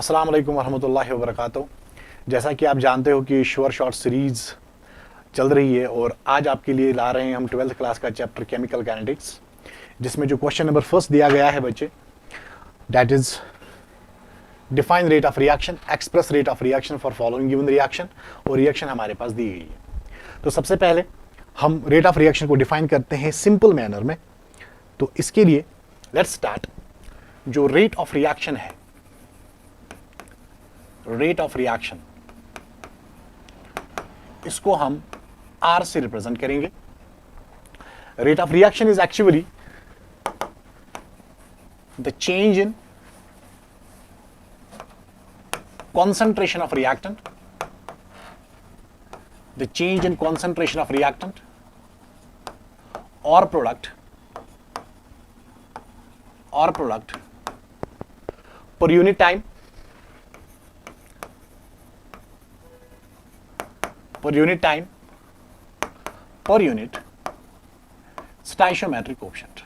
अस्सलाम वालेकुम रहमतुल्लाहि व बरकातहू। जैसा कि आप जानते हो कि श्योर शॉर्ट सीरीज़ चल रही है और आज आपके लिए ला रहे हैं हम 12th क्लास का चैप्टर केमिकल काइनेटिक्स, जिसमें जो क्वेश्चन नंबर फर्स्ट दिया गया है बच्चे, that is define rate of reaction, express rate of reaction for following given reaction. और रिएक्शन हमारे पास दी गई है। तो सबसे पहले हम रेट ऑफ रिएक्शन को डिफाइन करते हैं सिंपल मैनर में। तो इसके लिए लेट्स स्टार्ट। जो रेट ऑफ रिएक्शन है, रेट ऑफ रिएक्शन, इसको हम R से रिप्रेजेंट करेंगे। Rate of reaction is actually the change in concentration of reactant, the change in concentration of reactant or product per unit time, per unit stoichiometric coefficient.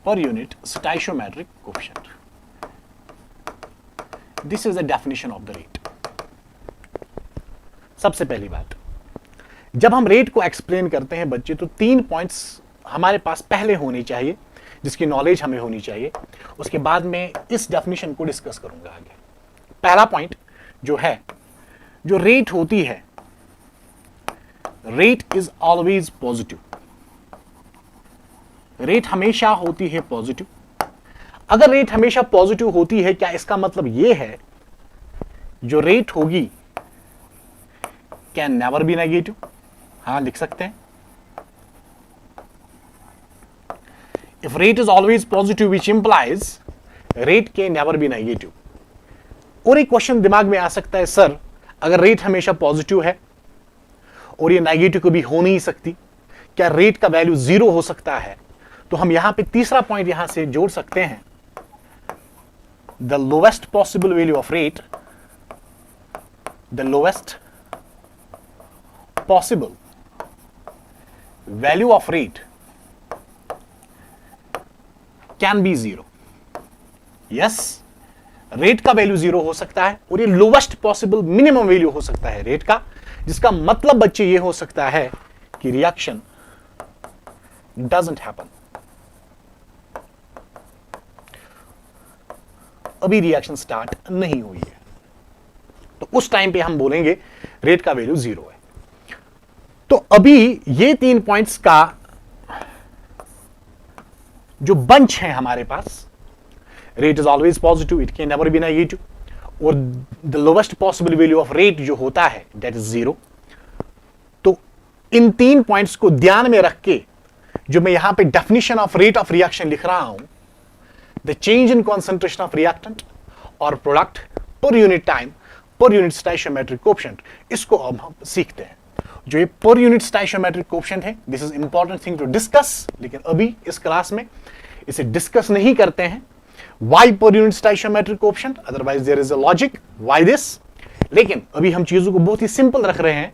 Per unit stoichiometric coefficient. This is the definition of the rate. सबसे पहली बात, जब हम rate को explain करते हैं बच्चे, तो 3 पॉइंट्स हमारे पास पहले होने चाहिए, जिसकी नॉलेज हमें होनी चाहिए। उसके बाद में इस डेफिनेशन को डिस्कस करूंगा आगे। पहला पॉइंट जो है, जो रेट होती है, rate is always positive. Rate हमेशा होती है पॉजिटिव। अगर रेट हमेशा पॉजिटिव होती है, क्या इसका मतलब यह है जो रेट होगी कैन नेवर बी नेगेटिव? हां, लिख सकते हैं। If rate is always positive which implies rate can never be negative. और एक क्वेश्चन दिमाग में आ सकता है, सर अगर रेट हमेशा पॉजिटिव है और ये नेगेटिव कभी हो नहीं सकती, क्या रेट का वैल्यू 0 हो सकता है? तो हम यहां पे तीसरा पॉइंट यहां से जोड़ सकते हैं, the lowest possible value of rate, the lowest possible value of rate can be 0। Yes, rate का वैल्यू 0 हो सकता है और ये लोवेस्ट पॉसिबल मिनिमम वैल्यू हो सकता है रेट का, जिसका मतलब बच्चे ये हो सकता है कि रिएक्शन डजंट हैपन। अभी रिएक्शन स्टार्ट नहीं हुई है, तो उस टाइम पे हम बोलेंगे रेट का वैल्यू 0 है। तो अभी ये 3 पॉइंट्स का जो बंच है हमारे पास, rate is always positive, it can never be negative, और the lowest possible value of rate जो होता है दैट इज 0। तो इन 3 पॉइंट्स को ध्यान में रख के जो मैं यहां पे definition of rate of reaction लिख रहा हूं, the change in concentration of reactant or product per unit time per unit stoichiometric coefficient, इसको अब हम सीखते हैं। जो ये per unit stoichiometric coefficient है, this is important thing to discuss, लेकिन अभी इस क्लास में इसे डिस्कस नहीं करते हैं। why per unit stoichiometric coefficient, otherwise there is a logic why this, लेकिन अभी हम चीजों को बहुत ही सिंपल रख रहे हैं।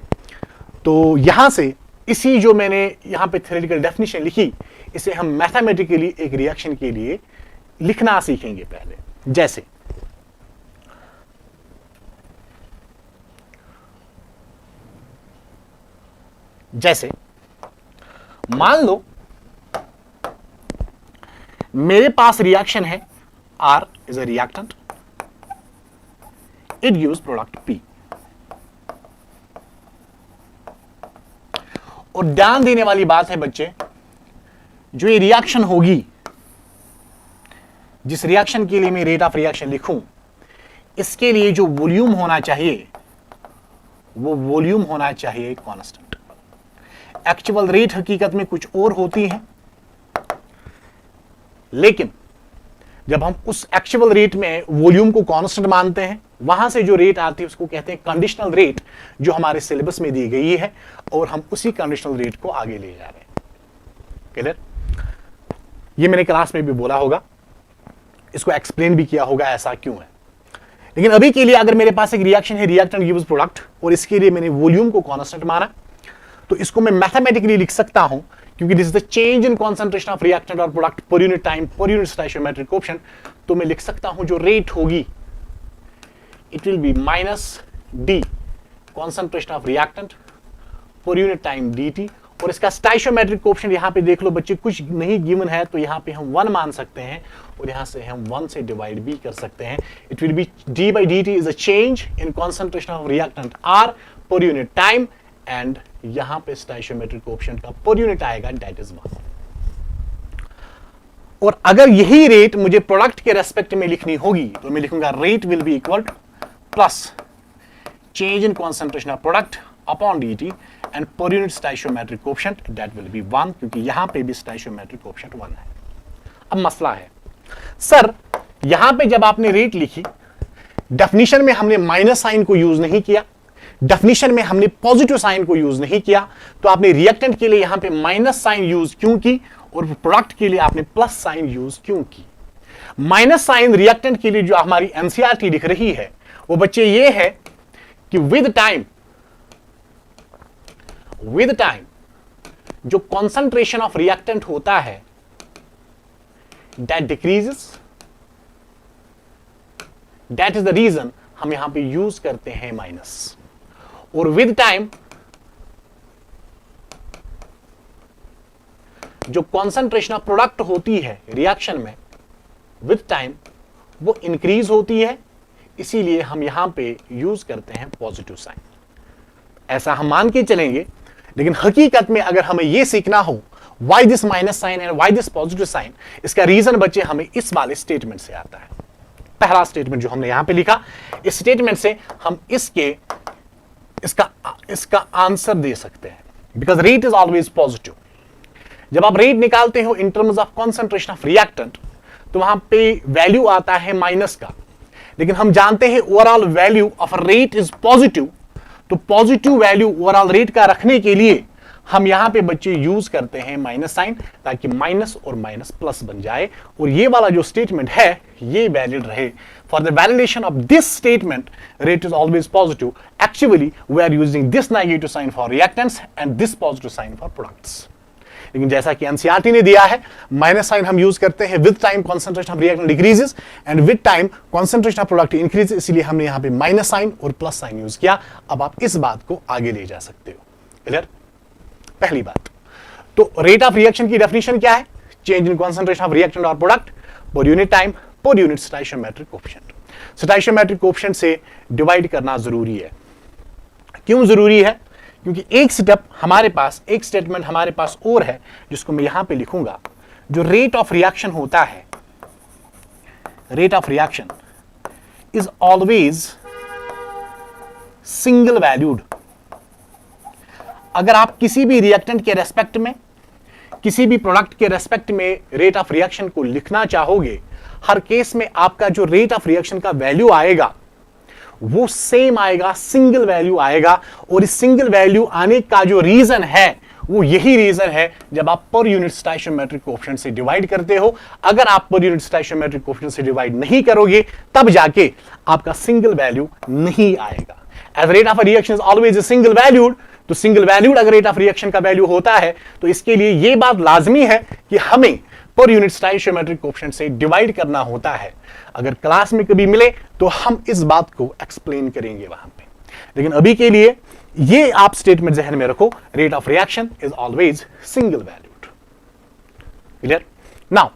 तो यहां से इसी जो मैंने यहां पे थ्योरेटिकल डेफिनेशन लिखी, इसे हम मैथमेटिकली एक रिएक्शन के लिए लिखना सीखेंगे पहले। जैसे मान लो मेरे पास रिएक्शन है, R is a reactant, it gives product P। और ध्यान देने वाली बात है बच्चे, जो ये रिएक्शन होगी, जिस रिएक्शन के लिए मैं रेट ऑफ रिएक्शन लिखूं, इसके लिए जो वॉल्यूम होना चाहिए वो वॉल्यूम होना चाहिए कांस्टेंट। एक्चुअल रेट हकीकत में कुछ और होती है, लेकिन जब हम उस एक्चुअल रेट में वॉल्यूम को कांस्टेंट मानते हैं, वहां से जो रेट आती है उसको कहते हैं कंडीशनल रेट, जो हमारे सिलेबस में दी गई है, और हम उसी कंडीशनल रेट को आगे ले जा रहे हैं। क्लियर? ये मैंने क्लास में भी बोला होगा, इसको एक्सप्लेन भी किया होगा ऐसा क्यों है। लेकिन अभी के लिए अगर मेरे पास एक रिएक्शन है, रिएक्टेंट गिव्स प्रोडक्ट, और इसके लिए मैंने वॉल्यूम को कांस्टेंट माना, तो इसको मैं मैथमेटिकली लिख सकता हूं क्योंकि this is the change in concentration of reactant और product per unit time per unit stoichiometric coefficient, तो मैं लिख सकता हूं जो रेट होगी it will be minus d concentration of reactant per unit time dt, और इसका स्टोइकियोमेट्रिक कोएफिशिएंट यहां पे देख लो बच्चे, कुछ नहीं गिवन है तो यहां पे हम 1 मान सकते हैं और यहां से हम 1 से डिवाइड भी कर सकते हैं। It will B d by dt is a change in concentration of reactant r पर यूनिट टाइम, एंड यहां पे स्टोइकियोमेट्रिक कोएफिशिएंट का पर यूनिट आएगा दैट इज 1। और अगर यही रेट मुझे प्रोडक्ट के रेस्पेक्ट में लिखनी होगी तो मैं लिखूंगा rate will be equal to plus change in concentration of product upon dt and पर unit stoichiometric coefficient that will B 1, क्योंकि यहां पे भी स्टोइकियोमेट्रिक कोएफिशिएंट 1 है। अब मसला है सर, यहां पे जब आपने रेट लिखी, डेफिनेशन में हमने माइनस साइन को यूज नहीं किया, डेफिनेशन में हमने पॉजिटिव साइन को यूज नहीं किया, तो आपने रिएक्टेंट के लिए यहां पे माइनस साइन यूज क्यों की और प्रोडक्ट के लिए आपने प्लस साइन यूज क्यों की? माइनस साइन रिएक्टेंट के लिए जो हमारी एनसीईआरटी दिख रही है वो बच्चे ये है कि विद टाइम जो कॉन्सेंट्रेशन ऑफ रिएक्टेंट होता है that decreases, that is the reason हम यहां पे यूज करते हैं माइनस। और विद टाइम जो कॉन्सेंट्रेशन ऑफ प्रोडक्ट होती है रिएक्शन में, विद टाइम वो इंक्रीज होती है, इसीलिए हम यहां पे यूज करते हैं पॉजिटिव साइन। ऐसा हम मान के चलेंगे, लेकिन हकीकत में अगर हमें यह सीखना हो why this minus sign and why this positive sign, इसका रीजन बच्चे हमें इस वाले स्टेटमेंट से आता है। पहला स्टेटमेंट जो हमने यहां पे लिखा, इस स्टेटमेंट से हम इसका आंसर दे सकते हैं, because rate is always positive. जब आप रेट निकालते हो इन terms of concentration of reactant तो वहां पे वैल्यू आता है माइनस का, लेकिन हम जानते हैं overall value of rate is positive, तो पॉजिटिव वैल्यू ओवरऑल रेट का रखने के लिए हम यहां पे बच्चे यूज करते हैं माइनस साइन, ताकि माइनस और माइनस प्लस बन जाए और ये वाला जो स्टेटमेंट है ये वैलिड रहे। For the validation of this statement rate is always positive, actually we are using this negative sign for reactants and this positive sign for products. लेकिन जैसा कि एनसीईआरटी ने दिया है, माइनस साइन हम यूज करते हैं with time concentration of reactant decreases and with time concentration of product increases, इसलिए हमने यहां पे माइनस साइन और प्लस साइन यूज किया। अब आप इस बात को आगे ले जा सकते हो। क्लियर? पहली बात तो रेट ऑफ रिएक्शन की डेफिनेशन क्या है? Change in concentration of reactant और product per unit time per unit stoichiometric coefficient. Stoichiometric coefficient से डिवाइड करना जरूरी है। क्यों जरूरी है? क्योंकि एक स्टेटमेंट हमारे पास और है जिसको मैं यहां पे लिखूंगा। जो रेट ऑफ रिएक्शन होता है, rate of reaction is always single valued. अगर आप किसी भी रिएक्टेंट के रेस्पेक्ट में, किसी भी प्रोडक्ट के रेस्पेक्ट में रेट ऑफ रिएक्शन को लिखना चाहोगे, हर केस में आपका जो रेट ऑफ रिएक्शन का वैल्यू आएगा वो सेम आएगा, सिंगल वैल्यू आएगा। और इस सिंगल वैल्यू आने का जो रीजन है वो यही रीजन है जब आप पर यूनिट स्टोइकियोमेट्रिक कोएफिशिएंट से डिवाइड करते हो। अगर आप पर यूनिट स्टोइकियोमेट्रिक कोएफिशिएंट से डिवाइड नहीं करोगे तब जाके आपका सिंगल वैल्यू नहीं आएगा। As rate of reaction is always single valued, तो सिंगल वैल्यूड अगर रेट ऑफ रिएक्शन का वैल्यू होता है तो इसके लिए यह बात लाजमी है कि हमें पर यूनिट स्टोइकियोमेट्रिक कोएफिशिएंट से डिवाइड करना होता है। अगर क्लास में कभी मिले तो हम इस बात को एक्सप्लेन करेंगे वहां पे, लेकिन अभी के लिए ये आप स्टेटमेंट जहन में रखो, rate of reaction is always single valued. Clear? Now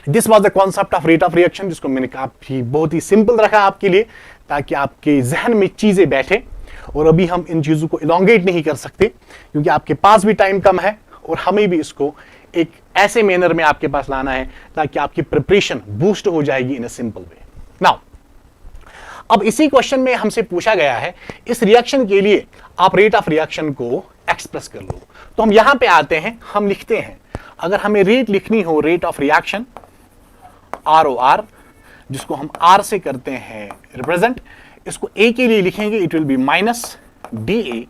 this was the concept of rate of reaction, जिसको मैंने काफी बहुत ही सिंपल रखा आपके लिए ताकि आपके जहन में चीजें बैठे। और अभी हम इन चीजों को इलोंगेट नहीं कर सकते क्योंकि आपके पास भी टाइम कम है और हमें भी इसको एक ऐसे मैनर में आपके पास लाना है ताकि आपकी प्रिपरेशन बूस्ट हो जाएगी इन अ सिंपल वे। नाउ अब इसी क्वेश्चन में हमसे पूछा गया है इस रिएक्शन के लिए आप रेट ऑफ रिएक्शन को एक्सप्रेस कर लो। तो हम यहां पे आते हैं, हम लिखते हैं, अगर हमें रेट लिखनी हो, रेट ऑफ रिएक्शन ROR, जिसको हम R से करते हैं रिप्रेजेंट, इसको A के लिए लिखेंगे it will be minus DA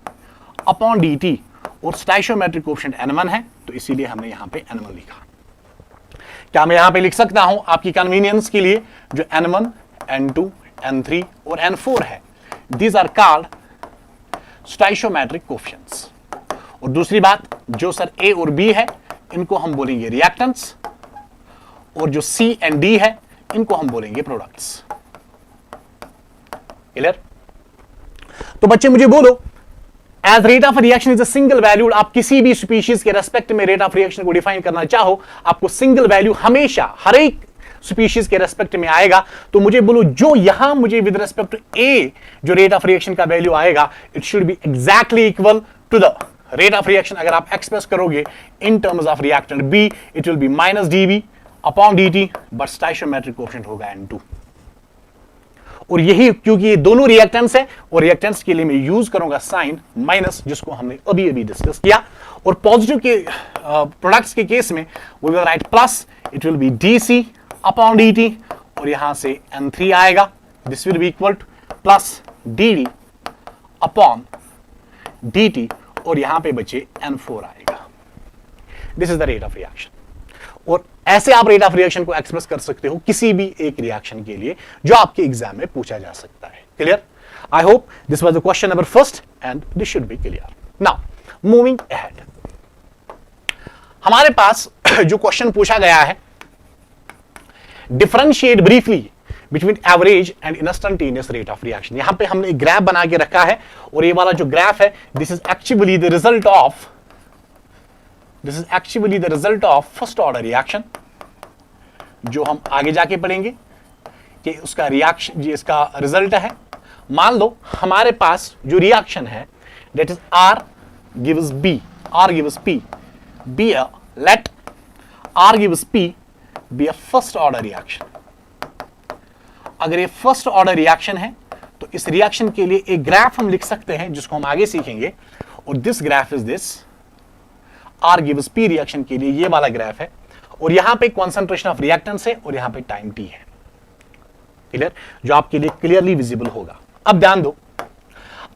upon DT और स्टोइकियोमेट्रिक कोएफिशिएंट N1 है तो इसीलिए हमने यहां पे N1 लिखा। क्या मैं यहां पे लिख सकता हूं आपकी कन्वीनियंस के लिए जो N1, N2, N3 और N4 है, these are called stoichiometric coefficients. और दूसरी बात, जो सर ए और बी है इनको हम बोलेंगे रिएक्टेंट्स, और जो सी एंड डी है इनको हम बोलेंगे प्रोडक्ट्स। क्लियर? तो बच्चे मुझे बोलो, as rate of reaction is a single valued, आप किसी भी स्पीशीज के रेस्पेक्ट में रेट ऑफ रिएक्शन को डिफाइन करना चाहो, आपको सिंगल वैल्यू हमेशा हर एक स्पीशीज के रेस्पेक्ट में आएगा। तो मुझे बोलो, जो यहां मुझे विद रेस्पेक्ट टू ए जो रेट ऑफ रिएक्शन का वैल्यू आएगा, it should be exactly equal to the rate of reaction. अगर आप एक्सप्रेस करोगे in terms of reactant B, it will be minus dB upon dt, but stoichiometric coefficient होगा N2। और यही क्योंकि ये दोनों रिएक्टेंट्स हैं, और रिएक्टेंट्स के लिए मैं यूज करूंगा साइन माइनस, जिसको हमने अभी अभी डिस्कस किया। और पॉजिटिव के प्रोडक्ट्स के केस में we will write plus, it will be dc upon dt, और यहां से N3 आएगा, this will be equal to plus dd upon dt, और यहां पे बचे N4 आएगा। This is the rate of reaction. और ऐसे आप रेट ऑफ रिएक्शन को एक्सप्रेस कर सकते हो किसी भी एक रिएक्शन के लिए जो आपके एग्जाम में पूछा जा सकता है। Clear? I hope this was the question number first and this should B clear. Now moving ahead, हमारे पास जो क्वेश्चन पूछा गया है, differentiate briefly between average and instantaneous rate of reaction. यहां पे हमने एक ग्राफ बना के रखा है, और ये वाला जो ग्राफ है, this is actually the result of first order reaction, जो हम आगे जाके पढ़ेंगे कि उसका रिएक्शन, ये इसका रिजल्ट है। मान लो हमारे पास जो रिएक्शन है, that is R gives B, R gives P, be a, let R gives P be a first order reaction। अगर ये फर्स्ट ऑर्डर रिएक्शन है तो इस रिएक्शन के लिए एक ग्राफ हम लिख सकते हैं, जिसको हम आगे सीखेंगे। और this graph is this, R gives P reaction के लिए ये वाला ग्राफ है, और यहां पे कॉन्सेंट्रेशन ऑफ रिएक्टेंट्स है, और यहां पे टाइम T है। क्लियर? जो आपके लिए क्लियरली विजिबल होगा। अब ध्यान दो,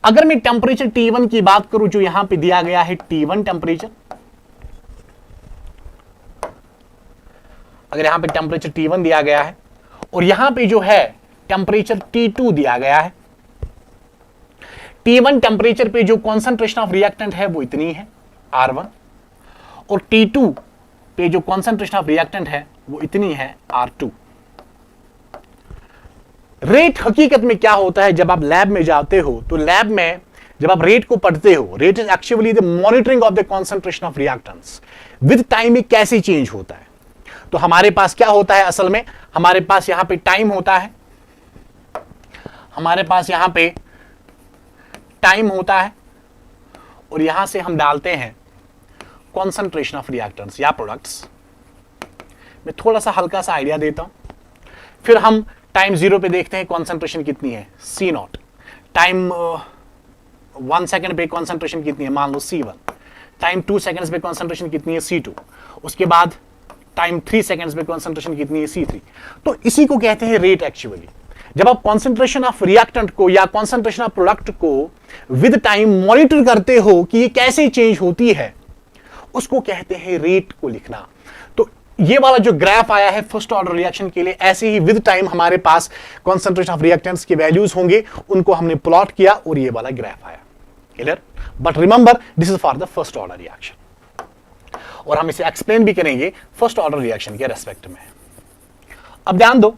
अगर मैं टेंपरेचर T1 की बात करूं, जो यहां पे दिया गया है T1 टेंपरेचर, अगर यहां पे टेंपरेचर T1 दिया गया है, और यहां पे जो है टेंपरेचर T2 दिया गया है। T1 टेंपरेचर पे जो कॉन्सेंट्रेशन ऑफ रिएक्टेंट है वो इतनी है R1, और T2 पे जो कॉन्सेंट्रेशन ऑफ रिएक्टेंट है वो इतनी है R2। रेट हकीकत में क्या होता है, जब आप लैब में जाते हो तो लैब में जब आप रेट को पढ़ते हो, rate is actually the monitoring of the concentration of reactants. With time में कैसे चेंज होता है, तो हमारे पास क्या होता है, असल में हमारे पास यहां पे टाइम होता है, हमारे पास यहां पे टाइम होता है, और यहां से हम डालते हैं कॉन्सेंट्रेशन ऑफ रिएक्टेंट्स या प्रोडक्ट्स। मैं थोड़ा सा हल्का सा आइडिया देता हूं, फिर हम टाइम 0 पे देखते हैं कॉन्सेंट्रेशन कितनी है, C0। टाइम 1 सेकंड पे कॉन्सेंट्रेशन कितनी है, मान लो C1। टाइम 2 सेकंड्स पे कॉन्सेंट्रेशन कितनी है, C2। उसके बाद टाइम 3 सेकंड्स पे कॉन्सेंट्रेशन कितनी है, C3। तो इसी को कहते हैं रेट एक्चुअली। जब आप कॉन्सेंट्रेशन ऑफ रिएक्टेंट को या कॉन्सेंट्रेशन ऑफ प्रोडक्ट को विद टाइम मॉनिटर करते हो कि ये कैसे चेंज होती है, उसको कहते हैं रेट को लिखना। तो ये वाला जो ग्राफ आया है फर्स्ट ऑर्डर रिएक्शन के लिए, ऐसे ही विद टाइम हमारे पास कॉन्सेंट्रेशन ऑफ रिएक्टेंट्स के वैल्यूज होंगे, उनको हमने प्लॉट किया और ये वाला ग्राफ आया। Clear? But remember this is for the first order reaction, और हम इसे एक्सप्लेन भी करेंगे फर्स्ट ऑर्डर रिएक्शन के रेस्पेक्ट में। अब ध्यान दो,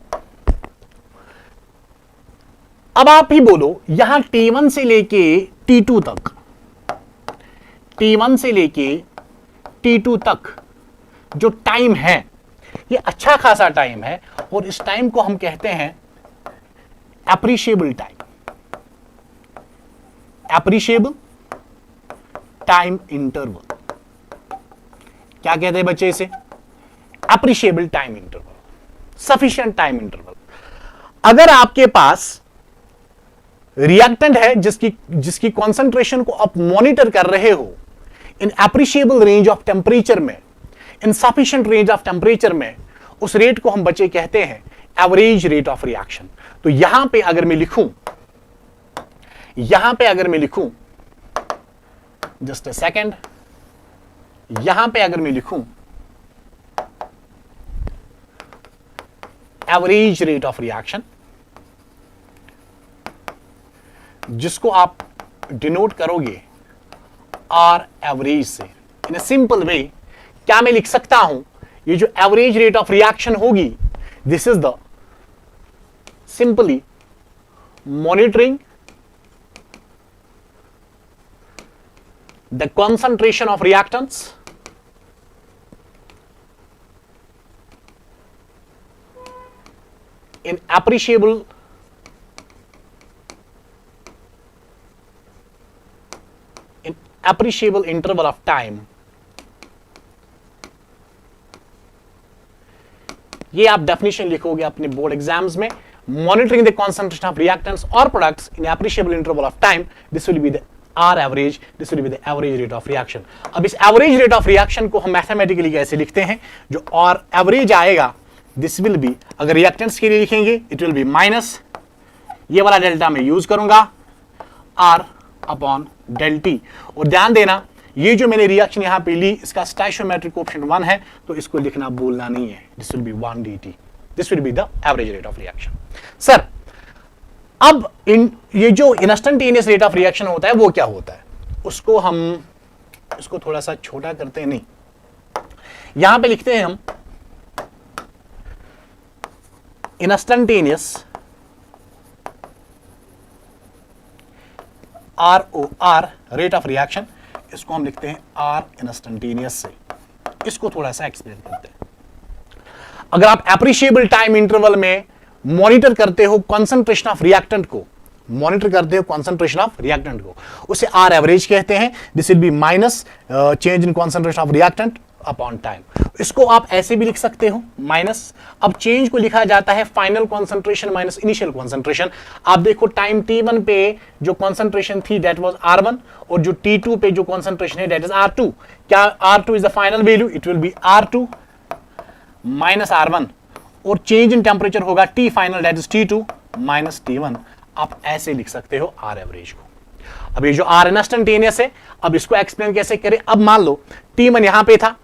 अब आप ही बोलो, यहां T1 से लेके T2 तक, T1 से लेके T2 तक जो टाइम है, ये अच्छा खासा टाइम है, और इस टाइम को हम कहते हैं appreciable time, appreciable time interval. क्या कहते हैं बच्चे इसे? Appreciable time interval, sufficient time interval. अगर आपके पास रिएक्टेंट है जिसकी कॉन्सेंट्रेशन को आप मॉनिटर कर रहे हो इन एप्रिशिएबल रेंज ऑफ टेम्परेचर में, इन सफिशिएंट रेंज ऑफ टेम्परेचर में, उस रेट को हम बच्चे कहते हैं एवरेज रेट ऑफ रिएक्शन। तो यहां पे अगर मैं लिखूं, जस्ट अ सेकेंड, यहां पे अगर मैं लिखूं एवरेज रेट ऑफ रिएक्शन, जिसको आप डिनोट करोगे आर एवरेज से। इन अ सिंपल वे क्या मैं लिख सकता हूं, ये जो एवरेज रेट ऑफ रिएक्शन होगी, this is the simply monitoring the concentration of reactants in appreciable interval of time। ये आप डेफिनेशन लिखोगे अपने बोर्ड एग्जाम्स में, monitoring the concentration of reactants और products in appreciable interval of time, this will be the R average, this will be the average rate of reaction. अब इस average rate of reaction को हम mathematically कैसे लिखते हैं, जो आर एवरेज आएगा दिस विल बी, अगर रिएक्टेंट्स के लिए लिखेंगे इट विल बी माइनस, ये वाला डेल्टा मैं यूज करूंगा आर अपॉन डेल टी। और ध्यान देना ये जो मैंने रिएक्शन यहां पे ली इसका स्टोइचियोमेट्रिक कोएफिशिएंट 1 है, तो इसको लिखना भूलना नहीं है, this will B 1 dt, this will be the average rate of reaction. Sir अब ये जो इंस्टेंटेनियस रेट ऑफ रिएक्शन होता है वो क्या होता है, उसको हम इसको थोड़ा सा छोटा करते हैं, नहीं यहां पे लिखते हैं हम instantaneous ROR rate of reaction, इसको हम लिखते हैं आर इंस्टेंटेनियस से। इसको थोड़ा सा एक्सप्लेन करते हैं। अगर आप एप्रिशिएबल टाइम इंटरवल में मॉनिटर करते हो कॉन्सेंट्रेशन ऑफ रिएक्टेंट को, मॉनिटर करते हो कॉन्सेंट्रेशन ऑफ रिएक्टेंट को, उसे आर एवरेज कहते हैं, this will be minus change in concentration of reactant upon time. इसको आप ऐसे भी लिख सकते हो माइनस, अब चेंज को लिखा जाता है final concentration minus initial concentration. आप देखो टाइम t1 पे जो कॉन्सेंट्रेशन थी दैट वाज r1, और जो t2 पे जो कॉन्सेंट्रेशन है दैट इज r2। क्या r2 is the final value, it will B r2 minus r1, और चेंज इन टेम्परेचर होगा t final that is t2 minus t1। आप ऐसे लिख सकते हो r एवरेज को। अब ये जो r इंस्टेंटेनियस है, अब इसको एक्सप्लेन कैसे करें। अब मान लो t1 यहां पे था,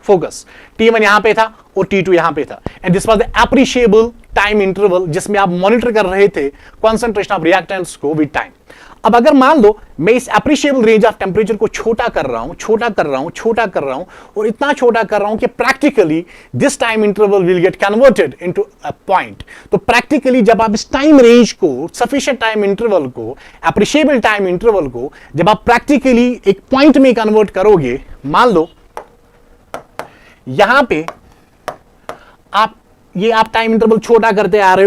फोकस t1 यहां पे था और t2 यहां पे था, and this was the appreciable time interval जिसमें आप मॉनिटर कर रहे थे कॉन्सेंट्रेशन ऑफ रिएक्टेंट्स को विद टाइम। अब अगर मान लो मैं इस एप्रिशिएबल रेंज ऑफ टेम्परेचर को छोटा कर रहा हूं और इतना छोटा कर रहा हूं कि practically this time interval will get converted into a point. तो प्रैक्टिकली जब आप इस टाइम रेंज को, सफिशिएंट टाइम इंटरवल को, एप्रिशिएबल टाइम इंटरवल को जब आप प्रैक्टिकली एक पॉइंट में कन्वर्ट करोगे, मान लो यहां पे आप टाइम इंटरवल छोटा करते आ रहे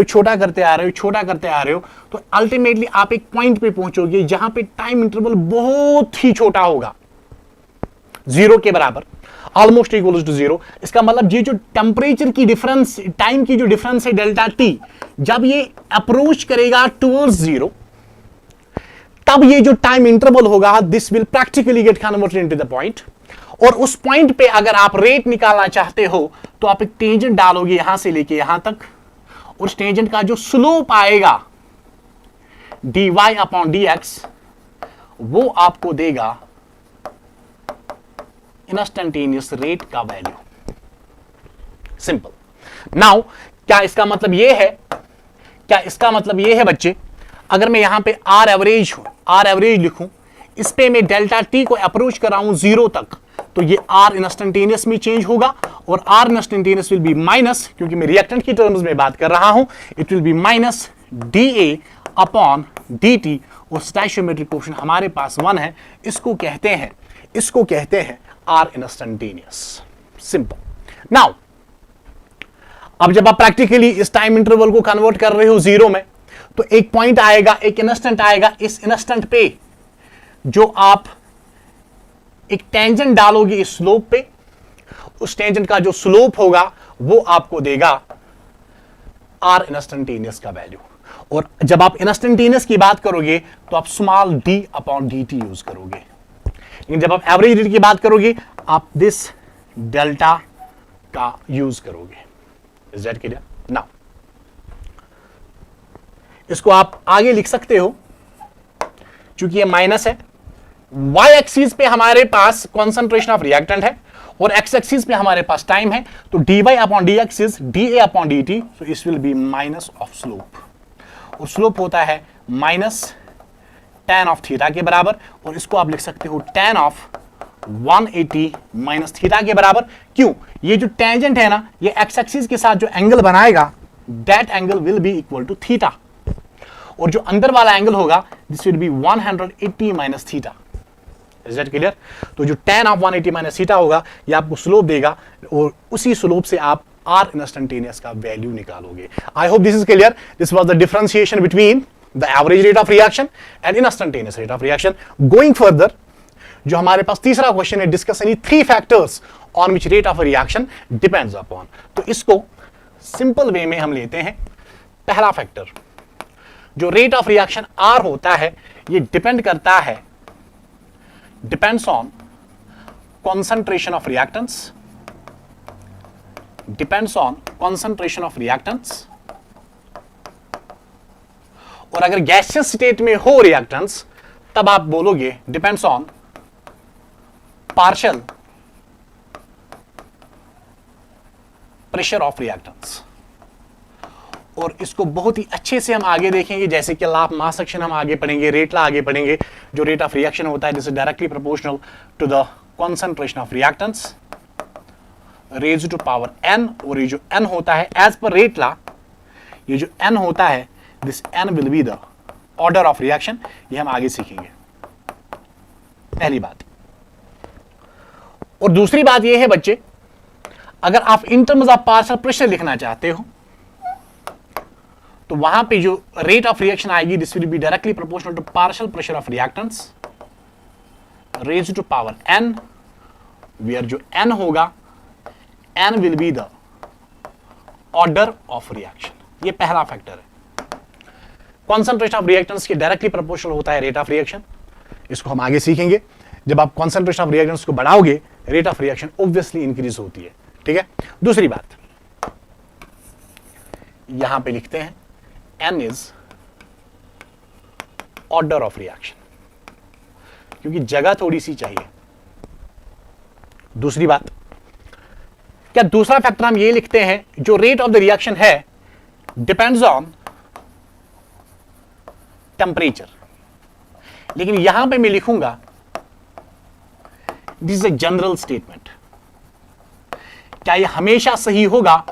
हो, तो अल्टीमेटली आप एक पॉइंट पे पहुंचोगे जहां पे टाइम इंटरवल बहुत ही छोटा होगा, 0 के बराबर, ऑलमोस्ट इक्वल टू 0। इसका मतलब ये जो टेम्परेचर की डिफरेंस, टाइम की जो डिफरेंस है डेल्टा टी, जब ये अप्रोच करेगा टुवर्ड्स 0, तब ये जो टाइम इंटरवल होगा this will practically get converted into the point. और उस पॉइंट पे अगर आप रेट निकालना चाहते हो तो आप एक टेंजेंट डालोगे यहां से लेके यहां तक, और उस टेंजेंट का जो स्लोप आएगा dy अपॉन dx, वो आपको देगा इंस्टेंटेनियस रेट का वैल्यू। सिंपल। नाउ क्या इसका मतलब ये है बच्चे, अगर मैं यहां पे आर एवरेज लिखूं, इस पे मैं डेल्टा टी को अप्रोच कर रहा हूं 0 तक, तो ये आर इंस्टेंटेनियस में चेंज होगा, और R instantaneous will be minus, क्योंकि मैं रिएक्टेंट की टर्म्स में बात कर रहा हूं, it will be minus dA upon dt, और स्टोइचियोमेट्रिक कोएफिशिएंट हमारे पास 1 है, इसको कहते हैं आर इंस्टेंटेनियस। सिंपल। नाउ अब जब आप प्रैक्टिकली इस टाइम इंटरवल को कन्वर्ट कर रहे हो 0 में, तो एक पॉइंट आएगा, एक इंस्टेंट आएगा, इस इंस्टेंट पे जो आप एक टेंजेंट डालोगे इस स्लोप पे, उस टेंजेंट का जो स्लोप होगा वो आपको देगा आर इंस्टेंटेनियस का वैल्यू। और जब आप इंस्टेंटेनियस की बात करोगे तो आप small d upon dt use करोगे, लेकिन जब आप एवरेज रेट की बात करोगे आप दिस डेल्टा का यूज करोगे। Is that clear? नाउ इसको आप आगे लिख सकते हो, चूंकि ये माइनस है, y एक्सिस पे हमारे पास कॉन्सेंट्रेशन ऑफ रिएक्टेंट है और x एक्सिस पे हमारे पास टाइम है, तो dy upon dx is dA upon dt, so इस will be minus of slope, और स्लोप होता है माइनस tan ऑफ थीटा के बराबर, और इसको आप लिख सकते हो tan ऑफ 180 माइनस थीटा के बराबर। क्यों? ये जो टेंजेंट है ना, ये एक्स एक्सिस के साथ जो एंगल बनाएगा that angle will be equal to theta, और जो अंदर वाला एंगल होगा this will be 180 minus theta. Is that clear? तो जो tan ऑफ 180 माइनस थीटा होगा ये आपको स्लोप देगा, और उसी स्लोप से आप आर इंस्टेंटेनियस का वैल्यू निकालोगे। I hope this is clear. This was the differentiation between the average rate of reaction and instantaneous rate of reaction. Going further, जो हमारे पास तीसरा क्वेश्चन है, discuss any 3 factors on which rate of reaction depends upon. तो इसको simple way में हम लेते हैं। पहला फैक्टर जो रेट ऑफ रिएक्शन आर होता है, ये डिपेंड करता है, depends on concentration of reactants, depends on concentration of reactants, और अगर गैसियस स्टेट में हो रिएक्टेंट्स तब आप बोलोगे depends on partial pressure of reactants. और इसको बहुत ही अच्छे से हम आगे देखेंगे, जैसे कि लाफ मास सेक्शन हम आगे पढ़ेंगे, रेट ला आगे पढ़ेंगे। जो रेट ऑफ रिएक्शन होता है this is directly proportional to the concentration of reactants raised to power n, और ये जो n होता है एज पर रेट ला, ये जो n होता है this n will be the order of reaction। ये हम आगे सीखेंगे, पहली बात। और दूसरी बात ये है बच्चे, अगर आप in terms of partial pressure लिखना चाहते हो तो वहां पे जो रेट ऑफ रिएक्शन आएगी this will be directly proportional to partial pressure of reactants raised to power n, where जो n होगा n will be the order of reaction। ये पहला फैक्टर है। कॉन्सेंट्रेशन ऑफ रिएक्टेंट्स के डायरेक्टली प्रोपोर्शनल होता है rate of reaction. इसको हम आगे सीखेंगे। जब आप कॉन्सेंट्रेशन ऑफ रिएक्टेंट्स को बढ़ाओगे rate of reaction obviously increase होती है। ठीक है, दूसरी बात यहां पे लिखते हैं n is order of reaction, क्योंकि जगह थोड़ी सी चाहिए। दूसरी बात, क्या दूसरा फैक्टर हम ये लिखते हैं जो रेट ऑफ द रिएक्शन है डिपेंड्स ऑन टेम्परेचर, लेकिन यहां पे मैं लिखूंगा this is a general statement. क्या ये हमेशा सही होगा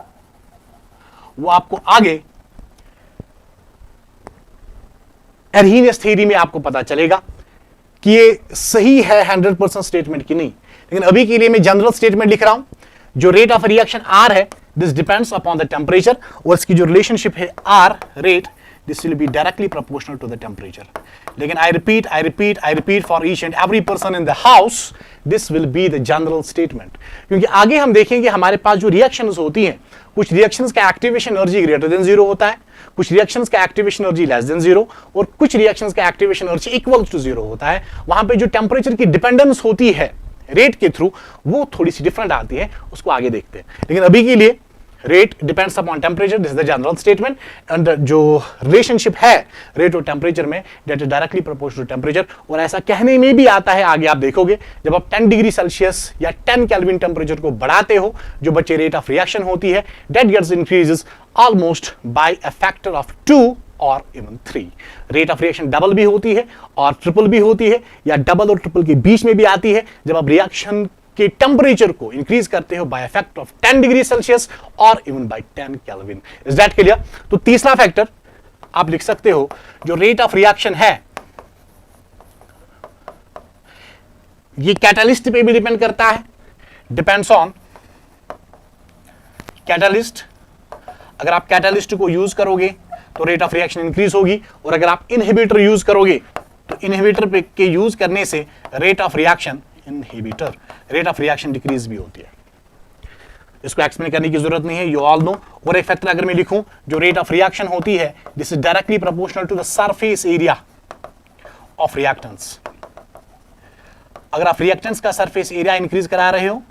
वो आपको आगे एरहीनियस थ्योरी में आपको पता चलेगा कि ये सही है 100% स्टेटमेंट की नहीं, लेकिन अभी के लिए मैं जनरल स्टेटमेंट लिख रहा हूं। जो रेट ऑफ रिएक्शन आर है this depends upon the temperature, और इसकी जो रिलेशनशिप है R rate this will be directly proportional to the temperature. लेकिन I repeat for each and every person in the house this will be the general statement, क्योंकि आगे हम देखेंगे हमारे पास जो रिएक्शंस होती हैं, कुछ रिएक्शंस का एक्टिवेशन एनर्जी ग्रेटर देन 0 होता है, कुछ रिएक्शंस का एक्टिवेशन एनर्जी लेस देन 0, और कुछ रिएक्शंस का एक्टिवेशन एनर्जी इक्वल टू 0 होता है। वहां पे जो टेम्परेचर की डिपेंडेंस होती है रेट के थ्रू वो थोड़ी सी डिफरेंट आती है, उसको आगे देखते हैं। लेकिन अभी के लिए rate depends upon temperature, this is the general statement. And जो रिलेशनशिप है रेट और टेम्परेचर में that is directly proportional to temperature, और ऐसा कहने में भी आता है, आगे आप देखोगे जब आप 10 डिग्री सेल्सियस या 10 केल्विन टेम्परेचर को बढ़ाते हो, जो बच्चे रेट ऑफ रिएक्शन होती है that gets increases almost by a factor of 2 और even 3। Rate of reaction double भी होती है और ट्रिपल भी होती है, या डबल और ट्रिपल के बीच में भी आती है जब आप रिएक्शन के टेम्परेचर को इंक्रीज करते हो by factor of 10 degree Celsius और even by 10 Kelvin. Is that clear? तो तीसरा फैक्टर आप लिख सकते हो जो रेट ऑफ रिएक्शन है ये कैटलिस्ट पे भी डिपेंड करता है, डिपेंड्स ऑन कैटलिस्ट। अगर आप कैटलिस्ट को यूज करोगे तो रेट ऑफ रिएक्शन इंक्रीज होगी, और अगर आप इनहिबिटर यूज करोगे तो इनहिबिटर के यूज करने से रेट ऑफ रिएक्शन डिक्रीज भी होती है। इसको एक्सप्लेन करने की जरूरत नहीं है, यू ऑल नो। और एक फैक्टर अगर मैं लिखूं जो रेट ऑफ रिएक्शन होती है this is directly proportional to the surface area of reactants. अगर आप रिएक्टेंट्स का सरफेस एरिया इंक्रीज करा रहे हो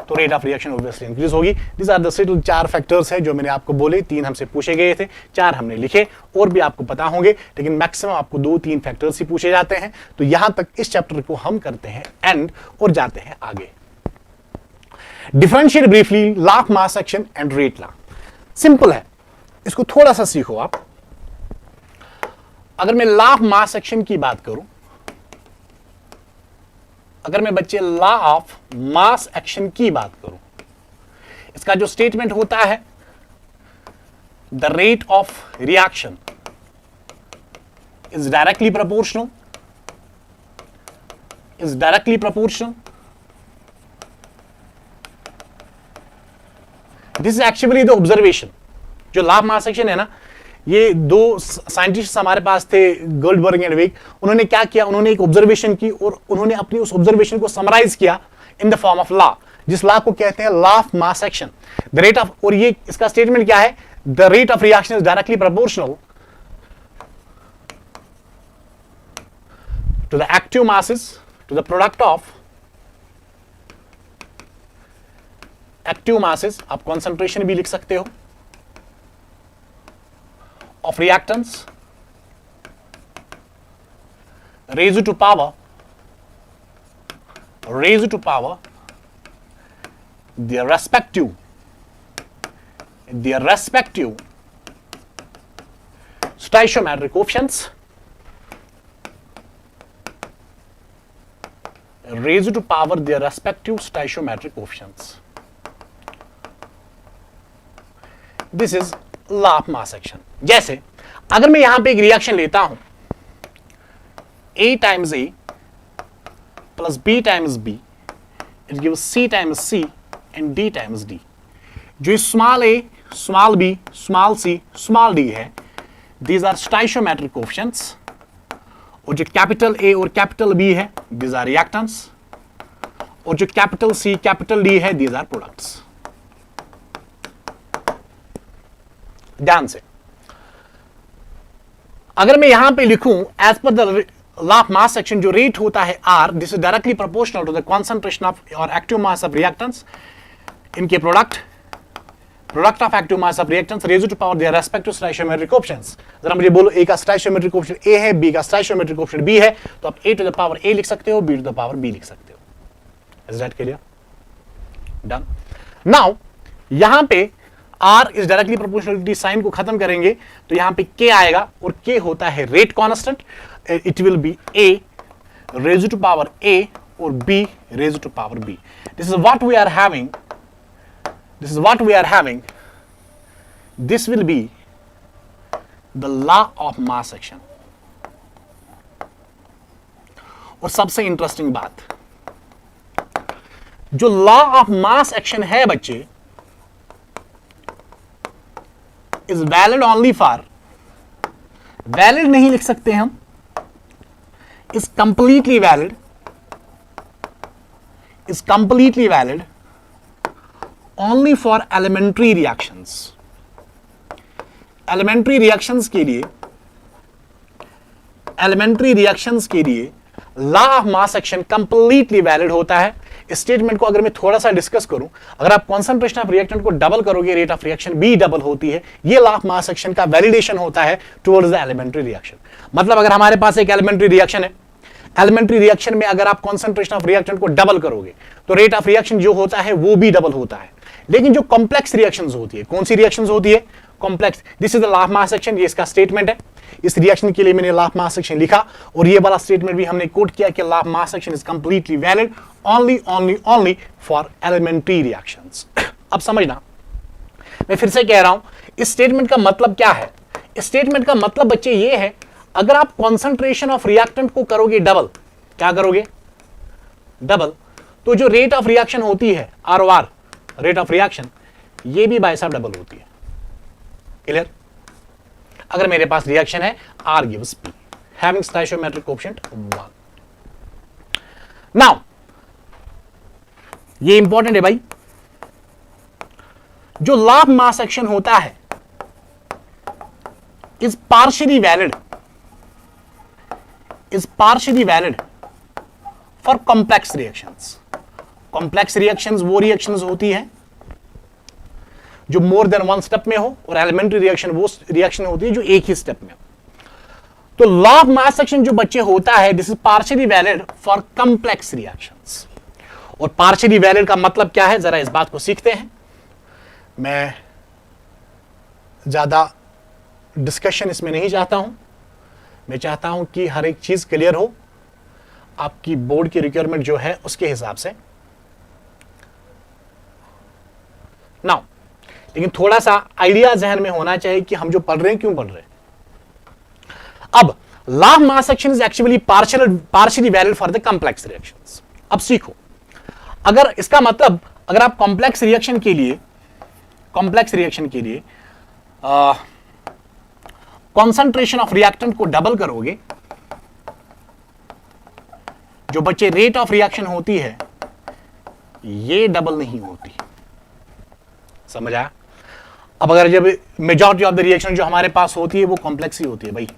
तो rate of reaction obviously increase होगी। दिस आर द सिर्फ 4 फैक्टर्स है जो मैंने आपको बोले, 3 हमसे पूछे गए थे, 4 हमने लिखे, और भी आपको पता होंगे, लेकिन मैक्सिमम आपको 2-3 फैक्टर्स ही पूछे जाते हैं। तो यहां तक इस चैप्टर को हम करते हैं एंड और जाते हैं आगे। Differentiate briefly law of mass action and rate law. Simple है, इसको थोड़ा सा सीखो आप। अगर मैं लॉ ऑफ मास एक्शन की बात करूं, अगर मैं बच्चे लॉ ऑफ मास एक्शन की बात करूं, इसका जो स्टेटमेंट होता है, the rate of reaction is directly proportional, this is actually the observation. जो लॉ ऑफ मास एक्शन है ना, ये दो साइंटिस्ट हमारे पास थे, गोल्डबर्ग एंड वेग। उन्होंने क्या किया, उन्होंने एक ऑब्जर्वेशन की और उन्होंने अपनी उस ऑब्जर्वेशन को समराइज किया in the form of law, जिस लॉ को कहते हैं law of mass action. The rate of, और ये इसका स्टेटमेंट क्या है, the rate of reaction is directly proportional to the active masses, to the product of active masses, आप कॉन्सेंट्रेशन भी लिख सकते हो, of reactants raised to power their respective stoichiometric coefficients, raised to power their respective stoichiometric coefficients. This is law of mass action. जैसे अगर मैं यहां पे एक रिएक्शन लेता हूं, A times A plus B times B, it gives C times C and D times D। जो small a, small b, small c, small d है, दीज आर स्टाइशियोमेट्रिक कोएफिशिएंट्स। और जो कैपिटल A और capital B है, these are reactants. और जो capital C, capital D है, these are products. ध्यान से, अगर मैं यहां पे लिखूं as per the law of mass action, जो रेट होता है R, this is directly proportional to the concentration of और एक्टिव मास ऑफ रिएक्टेंट्स, इनके product of active mass of reactants raised to power their respective stoichiometric coefficients. जरा मुझे बोलो, A का stoichiometric coefficient A है, B का stoichiometric coefficient B है, तो आप A to the power A लिख सकते हो, B to the power B लिख सकते हो। Is that clear? Done. Now यहां पे R is directly proportionality sign को खत्म करेंगे तो यहां पे K आएगा, और K होता है rate constant. It will be A raised to power A और B raised to power B। This is what we are having, this will be the law of mass action. और सबसे interesting बात, जो law of mass action है बच्चे, is valid only for, valid नहीं लिख सकते हम, is completely valid only for elementary reactions. Elementary reactions के लिए law of mass action completely valid होता है। इस स्टेटमेंट को अगर मैं थोड़ा सा डिस्कस करूं, अगर आप कॉन्सेंट्रेशन ऑफ रिएक्टेंट को डबल करोगे, रेट ऑफ रिएक्शन भी डबल होती है। ये लॉ ऑफ मास एक्शन का वैलिडेशन होता है टुवर्ड्स द एलिमेंट्री रिएक्शन। मतलब अगर हमारे पास एक एलिमेंट्री रिएक्शन है, एलिमेंट्री रिएक्शन में अगर आप कॉन्सेंट्रेशन ऑफ रिएक्टेंट को डबल करोगे तो रेट ऑफ रिएक्शन जो होता है वो भी डबल होता है। लेकिन जो कॉम्प्लेक्स रिएक्शंस होती है, कौन सी रिएक्शंस होती है? Complex. This is the law of mass action, ये इसका स्टेटमेंट है। इस रिएक्शन के लिए मैंने लॉ ऑफ मास एक्शन लिखा, और ये वाला स्टेटमेंट भी हमने कोट किया कि law of mass action is completely valid only for elementary reactions. अब समझना, मैं फिर से कह रहा हूं, इस स्टेटमेंट का मतलब क्या है? इस स्टेटमेंट का मतलब बच्चे ये है, अगर आप कॉन्सेंट्रेशन ऑफ रिएक्टेंट को करोगे डबल, क्या करोगे? डबल, तो जो रेट ऑफ रिएक्शन होती है ROR, रेट ऑफ रिएक्शन, ये भी बाय साहब डबल होती है। क्लियर? अगर मेरे पास रिएक्शन है R gives P having stoichiometric coefficient 1। Now ये इंपॉर्टेंट है भाई, जो लॉ ऑफ मास एक्शन होता है is partially valid for complex reactions. Complex reactions वो रिएक्शंस होती है जो मोर देन वन स्टेप में हो, और एलिमेंट्री रिएक्शन वो रिएक्शन होती है जो एक ही स्टेप में हो। तो लॉ ऑफ मास एक्शन जो बच्चे होता है, this is partially valid for complex reactions. और पार्शियली वैलिड का मतलब क्या है, जरा इस बात को सीखते हैं। मैं ज्यादा डिस्कशन इसमें नहीं चाहता हूं, मैं चाहता हूं कि हर एक चीज क्लियर हो आपकी बोर्ड की रिक्वायरमेंट जो है उसके हिसाब से। नाउ लेकिन थोड़ा सा आइडिया जहन में होना चाहिए कि हम जो पढ़ रहे हैं क्यों पढ़ रहे हैं। अब law of mass action is actually partially valid for the complex reactions. अब सीखो, अगर इसका मतलब अगर आप कॉम्प्लेक्स रिएक्शन के लिए कॉन्सेंट्रेशन ऑफ रिएक्टेंट को डबल करोगे, जो बच्चे रेट ऑफ रिएक्शन होती है ये डबल नहीं होती। समझ आया? अब अगर जब मेजॉरिटी ऑफ द रिएक्शन जो हमारे पास होती है वो कॉम्प्लेक्स ही होती है भाई,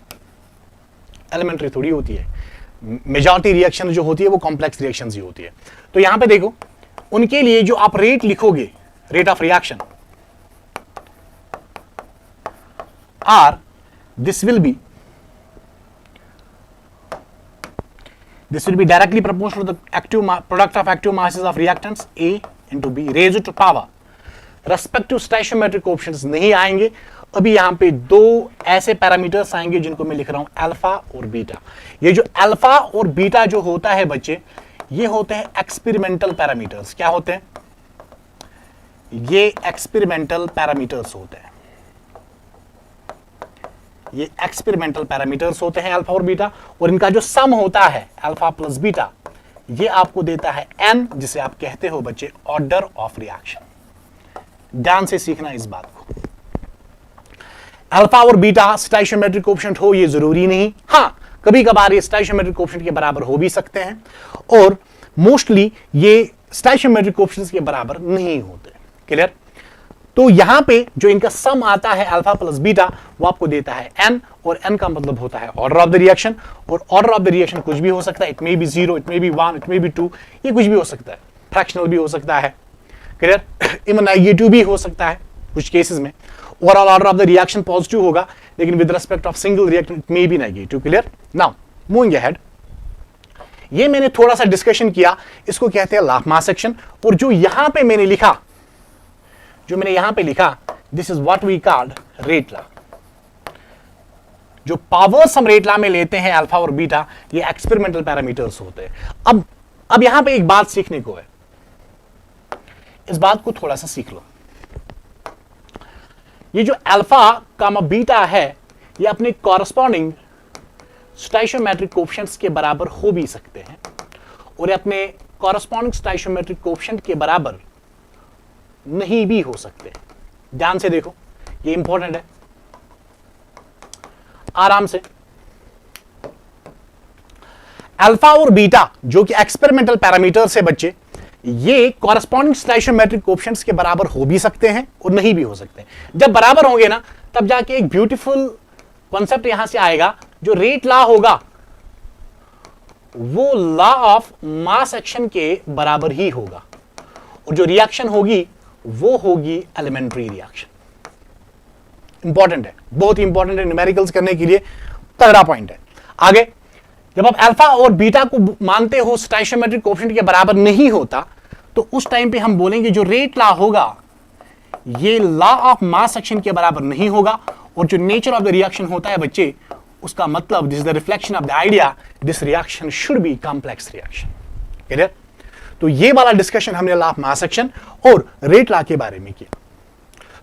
एलिमेंट्री थोड़ी होती है। मेजॉरिटी रिएक्शन जो होती है वो कॉम्प्लेक्स रिएक्शंस ही होती है। तो यहां पे देखो, उनके लिए जो आप रेट लिखोगे, rate of reaction R, this will be directly proportional to the product of active masses of reactants A into B raised to power respective stoichiometric coefficients नहीं आएंगे। अभी यहां पे दो ऐसे पैरामीटर्स आएंगे जिनको मैं लिख रहा हूं अल्फा और बीटा। ये जो अल्फा और बीटा जो होता है बच्चे, ये होते हैं एक्सपेरिमेंटल पैरामीटर्स। क्या होते हैं? ये एक्सपेरिमेंटल पैरामीटर्स होते हैं। ये एक्सपेरिमेंटल पैरामीटर्स होते हैं अल्फा और बीटा, और इनका जो सम होता है अल्फा प्लस बीटा, ये आपको देता है n, जिसे आप कहते हो बच्चे ऑर्डर ऑफ रिएक्शन। ध्यान से सीखना इस बात को। अल्फा और बीटा स्टोइचियोमेट्रिक कोएफिशिएंट हो ये जरूरी नहीं, हाँ कभी कभार ये स्टोइचियोमेट्रिक कोएफिशिएंट के बराबर हो भी सकते हैं, और मोस्टली ये स्टोइचियोमेट्रिक कोएफिशिएंट्स के बराबर नहीं होते। क्लियर? तो यहां पे जो इनका सम आता है अल्फा प्लस बीटा, वो आपको देता है n, और n का मतलब होता है ऑर्डर ऑफ द रिएक्शन, और ऑर्डर ऑफ द रिएक्शन कुछ भी हो सकता है। It may be 0, it may be 1, it may be 2, ये कुछ भी हो सकता है। फ्रैक्शनल भी हो सकता है, क्लियर, इवन नेगेटिव भी हो सकता है कुछ केसेस में। Overall order of the reaction positive होगा, लेकिन with respect of single reactant it may be negative. Clear? Now moving ahead, ये मैंने थोड़ा सा डिस्कशन किया, इसको कहते हैं लॉ ऑफ मास एक्शन। और जो यहां पे मैंने लिखा, this is what we called rate law. जो पावर्स हम रेट लॉ में लेते हैं अल्फा और बीटा, ये एक्सपेरिमेंटल पैरामीटर्स होते हैं। अब यहां पे एक बात सीखने को है, इस बात को थोड़ा सा सीख लो। ये जो अल्फा कामा बीटा है, ये अपने कॉरस्पॉन्डिंग स्टोइचियोमेट्रिक कोएफिशिएंट्स के बराबर हो भी सकते हैं, और अपने कॉरस्पॉन्डिंग स्टोइचियोमेट्रिक कोएफिशिएंट के बराबर नहीं भी हो सकते। ध्यान से देखो, ये इंपॉर्टेंट है, आराम से। अल्फा और बीटा जो कि एक्सपेरिमेंटल पैरामीटर्स है बच्चे, ये कॉरस्पॉन्डिंग स्टोइचियोमेट्रिक कोएफिशिएंट्स के बराबर हो भी सकते हैं और नहीं भी हो सकते हैं। जब बराबर होंगे ना, तब जाके एक ब्यूटीफुल कॉन्सेप्ट यहां से आएगा, जो रेट लॉ होगा वो लॉ ऑफ मास एक्शन के बराबर ही होगा, और जो रिएक्शन होगी वो होगी एलिमेंट्री रिएक्शन। इंपॉर्टेंट है, बहुत ही इंपॉर्टेंट है, न्यूमेरिकल्स करने के लिए तगड़ा पॉइंट है। आगे, जब आप अल्फा और बीटा को मानते हो स्टोइचियोमेट्रिक कोएफिशिएंट के बराबर नहीं होता, तो उस टाइम पे हम बोलेंगे जो रेट लॉ होगा ये लॉ ऑफ मास एक्शन के बराबर नहीं होगा, और जो नेचर ऑफ द रिएक्शन होता है बच्चे, उसका मतलब this is the reflection of the idea this reaction should B complex reaction. Clear? तो ये वाला डिस्कशन हमने लॉ ऑफ मास एक्शन और रेट लॉ के बारे में किया।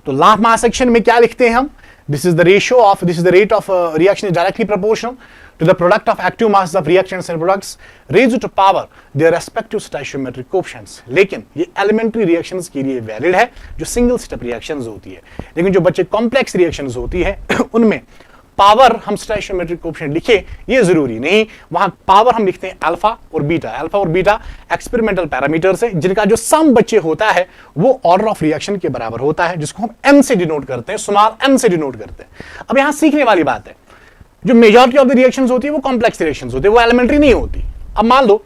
तो लॉ ऑफ मास एक्शन में क्या लिखते हैं हम? This is the rate of reaction is directly proportional to the product of active masses of reactions and products raised to power their respective stoichiometric coefficients। लेकिन ये elementary reactions के लिए valid है जो single step reactions होती है, लेकिन जो बच्चे complex reactions होती है उनमें पावर हम स्टोइचियोमेट्रिक कोएफिशिएंट लिखे ये जरूरी नहीं, वहां पावर हम लिखते हैं अल्फा और बीटा। अल्फा और बीटा एक्सपेरिमेंटल पैरामीटर्स है, जिनका जो सम बच्चे होता है वो ऑर्डर ऑफ रिएक्शन के बराबर होता है, जिसको हम n से डिनोट करते हैं, स्मॉल n से डिनोट करते हैं। अब यहां सीखने वाली बात है, जो मेजॉरिटी ऑफ द रिएक्शंस होती है वो कॉम्प्लेक्स रिएक्शंस होती है, वो एलिमेंट्री नहीं होती। अब मान लो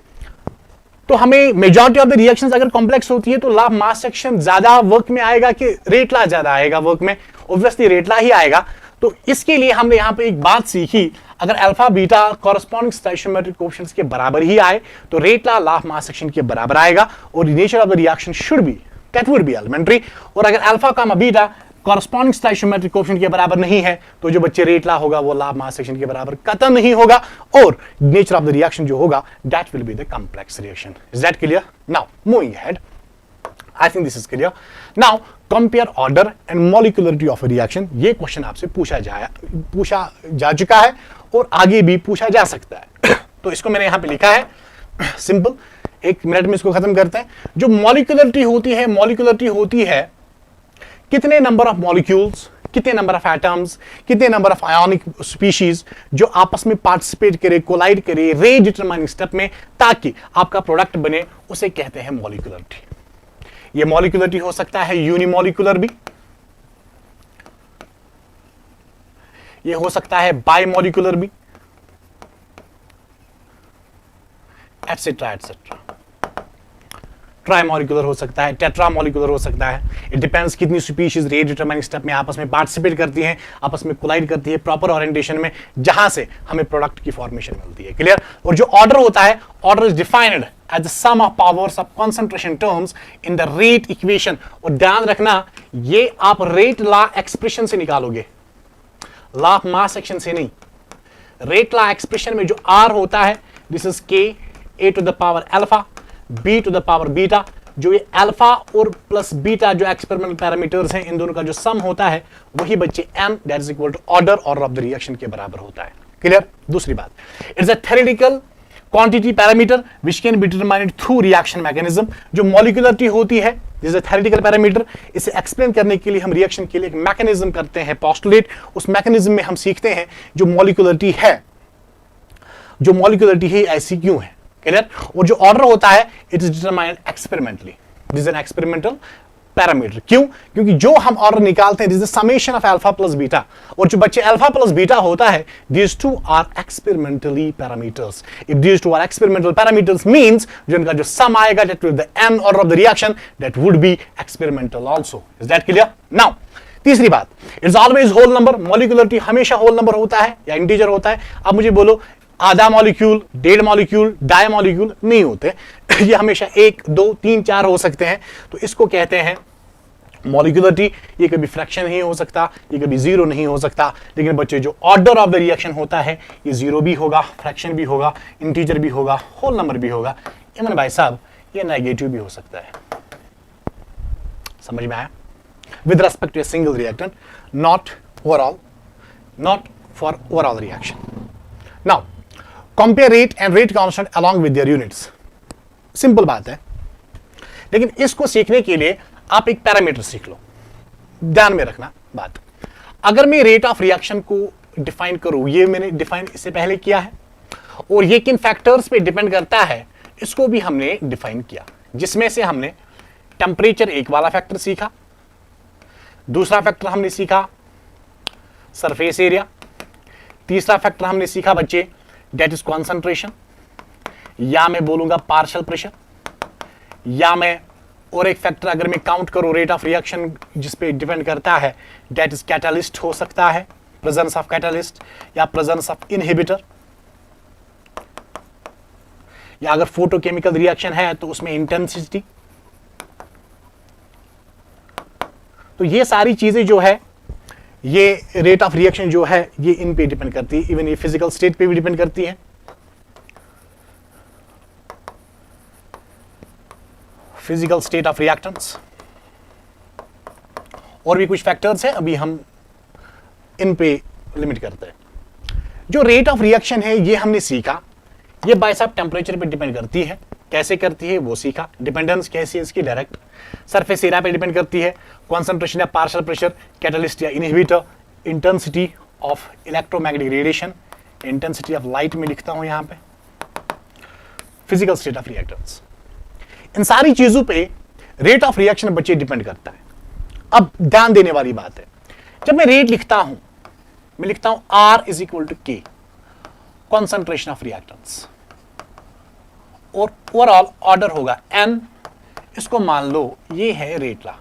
तो हमें मेजॉरिटी ऑफ द रिएक्शंस अगर कॉम्प्लेक्स होती है तो लॉ ऑफ मास एक्शन ज्यादा वर्क में आएगा कि रेट लॉ ज्यादा आएगा वर्क में? ऑब्वियसली रेट लॉ ही आएगा। तो इसके लिए हमने यहां पे एक बात सीखी, अगर alpha beta corresponding stoichiometric coefficients के बराबर ही आए तो rate law of mass action के बराबर आएगा, और nature of the reaction should be that would be elementary. और अगर alpha comma beta corresponding stoichiometric coefficient के बराबर नहीं है तो जो बच्चे रेट ला होगा वो ला मास सेक्शन के बराबर कतई नहीं होगा, और नेचर ऑफ द रिएक्शन जो होगा that will be the complex reaction. Is that clear? Now moving ahead, I think this is clear. Now compare order and molecularity of a reaction. ये क्वेश्चन आपसे पूछा जा चुका है और आगे भी पूछा जा सकता है। तो इसको मैंने यहां पे लिखा है सिंपल, 1 मिनट में इसको खत्म करते हैं। जो मॉलिक्यूलरिटी होती है कितने नंबर ऑफ मॉलिक्यूल्स, कितने नंबर ऑफ एटम्स, कितने नंबर ऑफ आयोनिक स्पीशीज जो आपस में पार्टिसिपेट करे, कोलाइड करे रेट डिटरमाइनिंग स्टेप में ताकि आपका प्रोडक्ट बने, उसे कहते हैं मॉलिक्यूलरिटी। ये मॉलिक्यूलरिटी हो सकता है यूनिमॉलिक्यूलर भी, ये हो सकता है बाइमॉलिक्यूलर भी, एटसेट्रा एटसेट्रा। ट्राइमॉलिक्यूलर हो सकता है, टेट्रामॉलिक्यूलर हो सकता है। इट डिपेंड्स कितनी स्पीशीज रेट डिटरमाइनिंग स्टेप में आपस में पार्टिसिपेट करती हैं, आपस में कोलाइड करती है प्रॉपर ओरिएंटेशन में, जहां से हमें प्रोडक्ट की फॉर्मेशन मिलती है। क्लियर? और जो ऑर्डर होता है, order is defined as the sum of powers of concentration terms in the rate equation. और ध्यान रखना, ये आप रेट लॉ एक्सप्रेशन से निकालोगे, लॉ ऑफ मास सेक्शन से नहीं। रेट लॉ एक्सप्रेशन में जो आर होता है, this is K A to the power alpha B to the power beta. जो ये अल्फा और प्लस बीटा जो एक्सपेरिमेंटल पैरामीटर्स हैं, इन दोनों का जो सम होता है वही बच्चे m that is equal to order of the reaction के बराबर होता है। क्लियर? दूसरी बात, it's a theoretical quantity parameter which can be determined through reaction mechanism. जो मॉलिक्यूलरिटी होती है, this is a theoretical parameter. इसे एक्सप्लेन करने के लिए हम रिएक्शन के लिए एक मैकेनिज्म करते हैं पोस्टुलेट। उस मैकेनिज्म में हम सीखते हैं जो मॉलिक्यूलरिटी है ऐसी क्यों है। क्लियर? और जो ऑर्डर होता है, it is determined experimentally, this is an experimental parameter. क्यों? क्योंकि जो हम ऑर्डर निकालते हैं, this is summation of alpha plus beta, और जो बच्चे अल्फा प्लस बीटा होता है, these two are experimentally parameters. If these two are experimental parameters means जो इनका जो सम आएगा that will be the m order of the reaction that would be experimental also. Is that clear? Now तीसरी बात, it's always whole number. Molecularity हमेशा whole number होता है या इंटीजर होता है। अब मुझे बोलो आधा मॉलिक्यूल, 1.5 मॉलिक्यूल, डाई मॉलिक्यूल नहीं होते। ये हमेशा 1, 2, 3, 4 हो सकते हैं। तो इसको कहते हैं मॉलिक्यूलरिटी। ये कभी फ्रैक्शन नहीं हो सकता, ये कभी जीरो नहीं हो सकता। लेकिन बच्चे जो ऑर्डर ऑफ द रिएक्शन होता है, ये जीरो भी होगा, फ्रैक्शन भी होगा, इंटीजर भी होगा, होल नंबर भी होगा, इवन भाई साहब ये नेगेटिव भी हो सकता है। समझ में आया? With respect to a single reactant, not for overall reaction. Now compare rate and rate constant along with their units. Simple बात है, लेकिन इसको सीखने के लिए आप एक पैरामीटर सीख लो। ध्यान में रखना बात, अगर मैं रेट ऑफ रिएक्शन को डिफाइन करूं, ये मैंने डिफाइन इससे पहले किया है, और ये किन फैक्टर्स पे डिपेंड करता है इसको भी हमने डिफाइन किया, जिसमें से हमने टेम्परेचर एक वाला फैक्टर सीखा, दूसरा फैक्टर हमने सीखा सरफेस एरिया, तीसरा फैक्टर हमने सीखा बच्चे डेट इज कॉन्सेंट्रेशन, या मैं बोलूंगा पार्शियल प्रेशर, या मैं और एक फैक्टर अगर मैं काउंट करूं रेट ऑफ रिएक्शन जिस पे डिपेंड करता है, डेट इज कैटालिस्ट हो सकता है, प्रेजेंस ऑफ कैटालिस्ट या प्रेजेंस ऑफ इनहिबिटर, या अगर फोटोकेमिकल रिएक्शन है तो उसमें इंटेंसिटी। तो ये सारी चीजें जो है, ये रेट ऑफ रिएक्शन जो है, ये इन पे डिपेंड करती है। इवन ये फिजिकल स्टेट पे भी डिपेंड करती है। फिजिकल स्टेट ऑफ रिएक्टेंट्स, और भी कुछ फैक्टर्स हैं, अभी हम इन पे लिमिट करते हैं। जो रेट ऑफ रिएक्शन है ये हमने सीखा, ये बाय साहब टेम्परेचर पे डिपेंड करती है। कैसे करती है वो सीखा, डिपेंडेंस कैसी है इसकी, डायरेक्ट। सरफेस एरिया पे डिपेंड करती है, कॉन्सेंट्रेशन या पार्शियल प्रेशर, कैटलिस्ट या inhibitor, intensity of electromagnetic radiation, intensity of light में लिखता हूं यहां पे, फिजिकल स्टेट ऑफ रिएक्टेंट्स। इन सारी चीजों पे रेट ऑफ रिएक्शन बच्चे डिपेंड करता है। अब ध्यान देने वाली बात है, जब मैं रेट लिखता हूं, मैं लिखता हूं R is equal to K, concentration of reactants, और ओवरऑल ऑर्डर होगा N, इसको मान लो ये है रेट लॉ।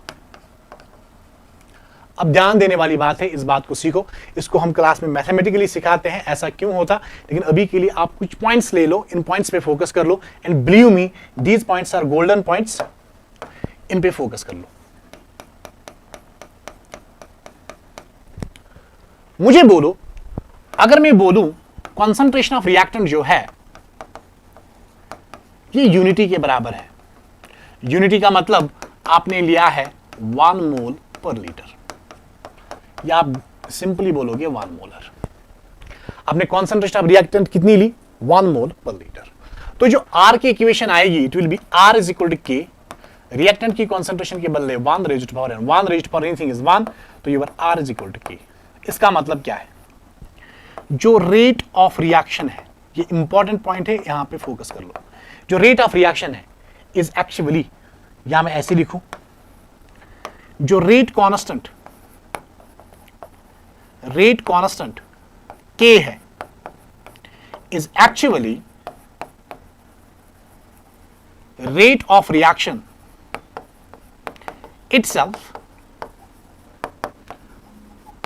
अब ध्यान देने वाली बात है, इस बात को सीखो, इसको हम क्लास में मैथमेटिकली सिखाते हैं, ऐसा क्यों होता, लेकिन अभी के लिए आप कुछ पॉइंट्स ले लो, इन पॉइंट्स पे फोकस कर लो, and believe me these points are golden points, इन पे फोकस कर लो। मुझे बोलो, अगर मैं बोलूं कॉन्सेंट्रेशन ऑफ रिएक्टेंट जो है ये यूनिटी के बराबर है। यूनिटी का मतलब आपने लिया है 1 मोल पर लीटर, या आप सिंपली बोलोगे 1 मोलर। आपने कॉन्सेंट्रेशन ऑफ रिएक्टेंट कितनी ली? 1 मोल पर लीटर। तो जो आर की इक्वेशन आएगी it will be R is equal to K, reactant की कॉन्सेंट्रेशन के बदले 1 raised to power n, 1 raised to power anything is 1, तो your R is equal to K. इसका मतलब क्या है? जो रेट ऑफ रिएक्शन है, ये इंपॉर्टेंट पॉइंट है, यहां पे फोकस कर लो। जो रेट ऑफ रिएक्शन है इज एक्चुअली, या मैं ऐसे लिखूं, जो रेट कांस्टेंट K है is actually rate of reaction itself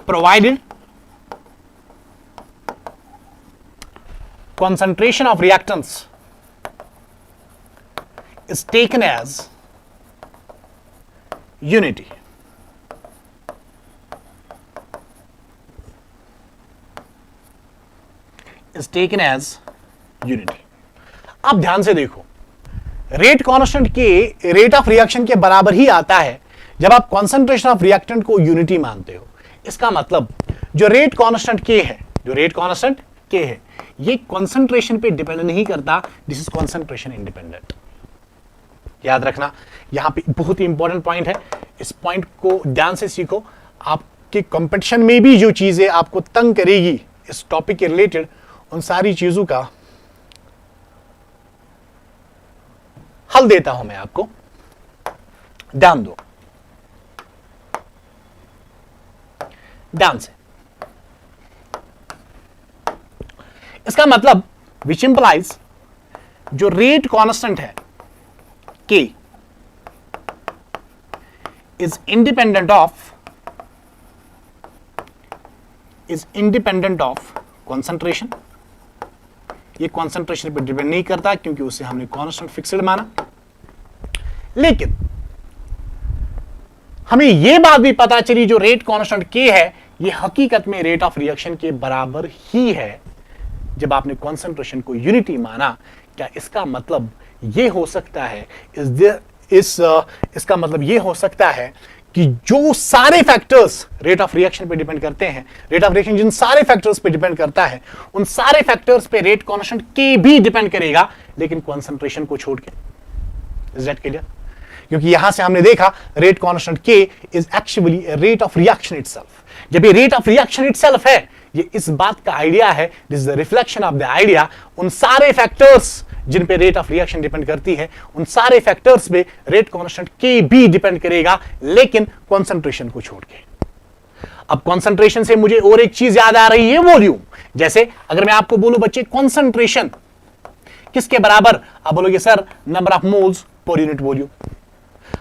provided concentration of reactants is taken as unity. Is taken as unity. अब ध्यान से देखो, रेट कांस्टेंट के रेट ऑफ रिएक्शन के बराबर ही आता है जब आप कॉन्सेंट्रेशन ऑफ रिएक्टेंट को यूनिटी मानते हो। इसका मतलब जो रेट कांस्टेंट के है, ये कॉन्सेंट्रेशन पे डिपेंड नहीं करता, दिस इज कॉन्सेंट्रेशन इंडिपेंडेंट। याद रखना, यहां पे बहुत ही इंपॉर्टेंट पॉइंट है, इस पॉइंट को ध्यान से सीखो। आपके कंपटीशन में भी जो चीजें आपको तंग करेगी इस टॉपिक के रिलेटेड, उन सारी चीजों का हल देता हूं मैं आपको, ध्यान दो, ध्यान से। इसका मतलब विच इंप्लाइज जो रेट कांस्टेंट है K is independent of concentration. ये कॉन्सेंट्रेशन पे डिपेंड नहीं करता क्योंकि उसे हमने कांस्टेंट फिक्स्ड माना। लेकिन हमें यह बात भी पता चली जो रेट कांस्टेंट K है ये हकीकत में रेट ऑफ रिएक्शन के बराबर ही है जब आपने कॉन्सेंट्रेशन को यूनिटी माना। क्या इसका मतलब यह हो सकता है, इसका मतलब यह हो सकता है कि जो सारे फैक्टर्स रेट ऑफ रिएक्शन पे डिपेंड करते हैं, रेट ऑफ रिएक्शन जिन सारे फैक्टर्स पे डिपेंड करता है, उन सारे फैक्टर्स पे रेट कांस्टेंट K भी डिपेंड करेगा, लेकिन कॉन्सेंट्रेशन को छोड़ के। Is that clear? क्योंकि यहां से हमने देखा rate constant K is actually rate of reaction itself. जब ये रेट ऑफ रिएक्शन इटसेल्फ है, ये इस बात का आइडिया है, this is the reflection of the idea, उन सारे फैक्टर्स जिन पे रेट ऑफ रिएक्शन डिपेंड करती है, उन सारे फैक्टर्स पे रेट कांस्टेंट K भी डिपेंड करेगा, लेकिन कॉन्सेंट्रेशन को छोड़ के। अब कॉन्सेंट्रेशन से मुझे और एक चीज याद आ रही है, वॉल्यूम। जैसे अगर मैं आपको बोलूं बच्चे कॉन्सेंट्रेशन किसके बराबर, आप बोलोगे sir number of moles per unit volume.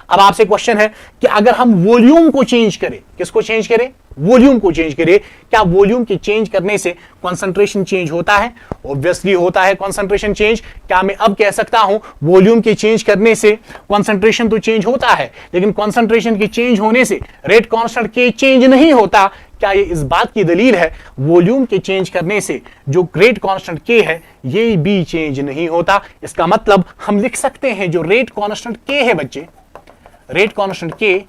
अब आपसे क्वेश्चन है कि अगर हम वॉल्यूम को चेंज करें, किसको चेंज करें? वॉल्यूम को चेंज करें, क्या वॉल्यूम की चेंज करने से कॉन्सेंट्रेशन चेंज होता है? ऑब्वियसली होता है कॉन्सेंट्रेशन चेंज। क्या मैं अब कह सकता हूं वॉल्यूम के चेंज करने से कॉन्सेंट्रेशन तो चेंज होता है, लेकिन कॉन्सेंट्रेशन के चेंज होने से रेट कांस्टेंट के चेंज नहीं होता? क्या ये इस बात की दलील है वॉल्यूम के चेंज करने से जो रेट कांस्टेंट K है ये भी चेंज नहीं होता? इसका मतलब हम लिख सकते हैं जो रेट कांस्टेंट K है बच्चे, rate constant K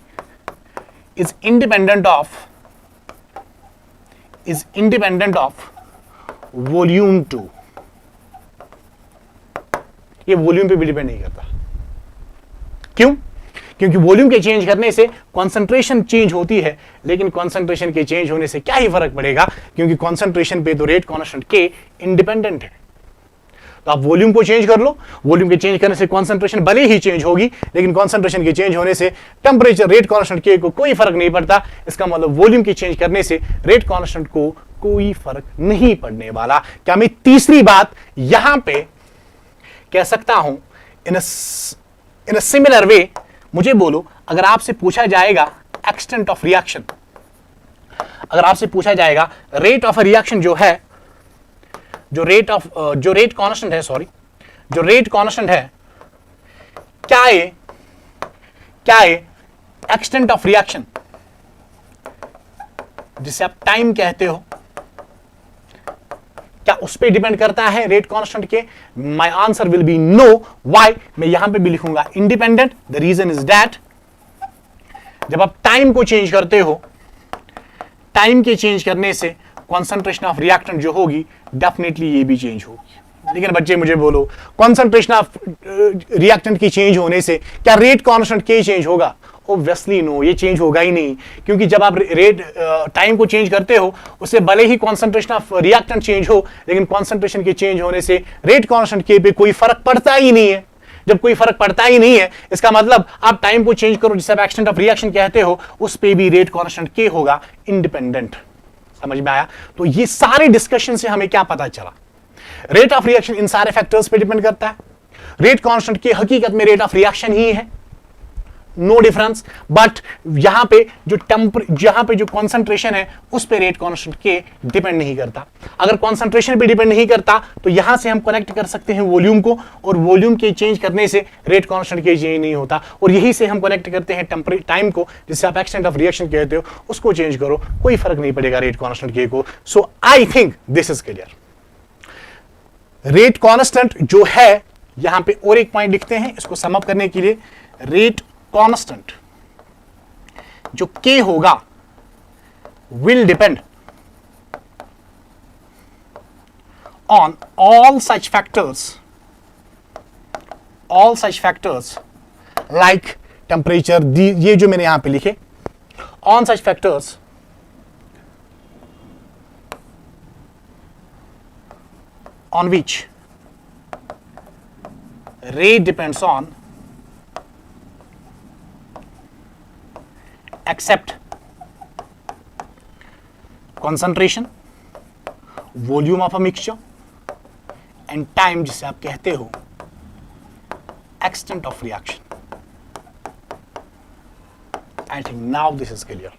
is independent of volume 2। ये वॉल्यूम पे भी डिपेंड नहीं करता। क्यों? क्योंकि वॉल्यूम के चेंज करने से कॉन्सेंट्रेशन चेंज होती है, लेकिन कॉन्सेंट्रेशन के चेंज होने से क्या ही फर्क पड़ेगा, क्योंकि कॉन्सेंट्रेशन पे तो रेट कांस्टेंट K इंडिपेंडेंट है। तो आप वॉल्यूम को चेंज कर लो, वॉल्यूम के चेंज करने से कॉन्सेंट्रेशन भले ही चेंज होगी, लेकिन कॉन्सेंट्रेशन के चेंज होने से टेंपरेचर रेट कांस्टेंट K को कोई फर्क नहीं पड़ता। इसका मतलब वॉल्यूम के चेंज करने से रेट कांस्टेंट को कोई फर्क नहीं पड़ने वाला। क्या मैं तीसरी बात यहां पे कह सकता हूं इन अ सिमिलर वे? मुझे बोलो, अगर आपसे पूछा जाएगा एक्सटेंट ऑफ रिएक्शन, अगर आपसे पूछा जाएगा रेट ऑफ रिएक्शन जो है, जो रेट कांस्टेंट है, सॉरी, जो रेट कांस्टेंट है, क्या ये एक्सटेंट ऑफ रिएक्शन जिसे आप टाइम कहते हो, उस पर डिपेंड करता है रेट कांस्टेंट के? My answer will be no. Why? मैं यहां पे भी लिखूंगा independent. The reason is that जब आप टाइम को चेंज करते हो, टाइम के चेंज करने से कॉन्सेंट्रेशन ऑफ रिएक्टेंट जो होगी डेफिनेटली ये भी चेंज होगी। लेकिन बच्चे मुझे बोलो, कॉन्सेंट्रेशन ऑफ रिएक्टेंट की चेंज होने से क्या रेट कांस्टेंट के चेंज होगा? ऑब्वियसली नो, ये चेंज होगा ही नहीं, क्योंकि जब आप रेट टाइम को चेंज करते हो उससे भले ही कॉन्सेंट्रेशन ऑफ रिएक्टेंट चेंज हो, लेकिन कॉन्सेंट्रेशन के चेंज होने से रेट कांस्टेंट के पे कोई फर्क पड़ता ही नहीं है। जब कोई फर्क पड़ता ही नहीं है, इसका मतलब आप टाइम को चेंज करो, जिसे आप एक्सटेंट ऑफ रिएक्शन कहते हो, उस पे भी रेट कांस्टेंट के होगा इंडिपेंडेंट। समझ में आया? तो ये सारे डिस्कशन से हमें क्या पता चला? रेट ऑफ रिएक्शन इन सारे फैक्टर्स पे डिपेंड करता है। रेट कांस्टेंट के हकीकत में रेट ऑफ रिएक्शन ही है, नो डिफरेंस। बट यहां पे जो कॉन्सेंट्रेशन है उस पे रेट कांस्टेंट के डिपेंड नहीं करता। अगर कॉन्सेंट्रेशन पे डिपेंड नहीं करता तो यहां से हम कनेक्ट कर सकते हैं वॉल्यूम को, और वॉल्यूम के चेंज करने से रेट कांस्टेंट के चेंज नहीं होता। और यही से हम कनेक्ट करते हैं टाइम को, जिससे आप एक्सटेंट ऑफ रिएक्शन कहते हो, उसको चेंज करो, कोई फर्क नहीं पड़ेगा रेट कांस्टेंट के को। So I think this is clear. Rate constant जो है, यहां पे और एक पॉइंट लिखते हैं इसको सम अप करने के लिए। रेट कांस्टेंट जो K होगा will depend on all such factors like temperature, ये जो मैंने यहां पे लिखे, on such factors on which rate depends on except concentration, volume of a mixture and time, जिसे आप कहते हो extent of reaction. I think now this is clear.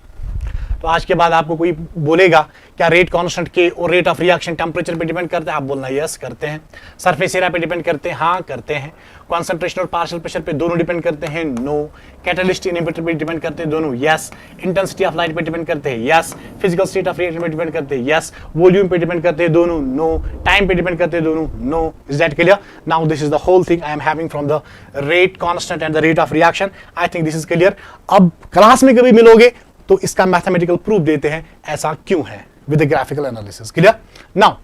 तो आज के बाद आपको कोई बोलेगा क्या रेट कांस्टेंट के और रेट ऑफ रिएक्शन टेम्परेचर पे डिपेंड करते हैं, आप बोलना यस करते हैं। सरफेस एरिया पे डिपेंड करते हैं, हाँ करते हैं। कॉन्सेंट्रेशन और पार्शियल प्रेशर पे दोनों डिपेंड करते हैं, नो। कैटलिस्ट इनहिबिटर पे डिपेंड करते हैं दोनों, यस। इंटेंसिटी ऑफ लाइट पे डिपेंड करते हैं, yes. Physical state of reaction पे डिपेंड करते हैं, यस। वॉल्यूम पे डिपेंड करते हैं दोनों, नो। टाइम पे डिपेंड करते हैं दोनों, no. Is that clear? Now this is the whole thing I am having from the rate constant and the rate of reaction. I think this is clear. अब class में कभी मिलोगे तो इसका मैथमेटिकल प्रूफ देते हैं ऐसा क्यों है with the graphical analysis. Clear? Now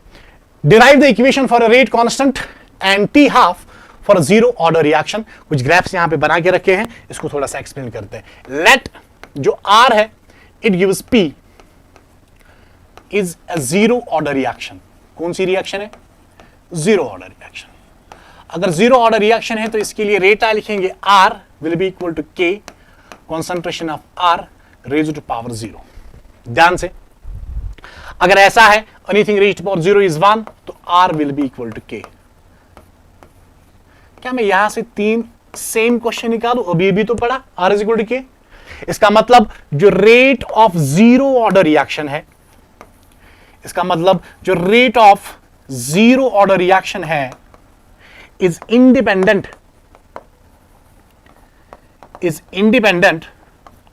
derive the equation for a rate constant and T half for a zero order reaction. कुछ ग्राफ्स यहां पे बना के रखे हैं, इसको थोड़ा सा एक्सप्लेन करते हैं। लेट जो आर है it gives P is a zero order reaction. कौन सी रिएक्शन है? Zero order reaction. अगर जीरो ऑर्डर रिएक्शन है तो इसके लिए रेट लिखेंगे R will be equal to K concentration of R raise to power 0। ध्यान से, अगर ऐसा है anything raise to power 0 is 1 तो R will be equal to K। क्या मैं यहां से 3 सेम क्वेश्चन निकालूं? अभी भी तो पढ़ा R is equal to K। इसका मतलब जो rate of zero order reaction है, इसका मतलब जो rate of zero order reaction है is independent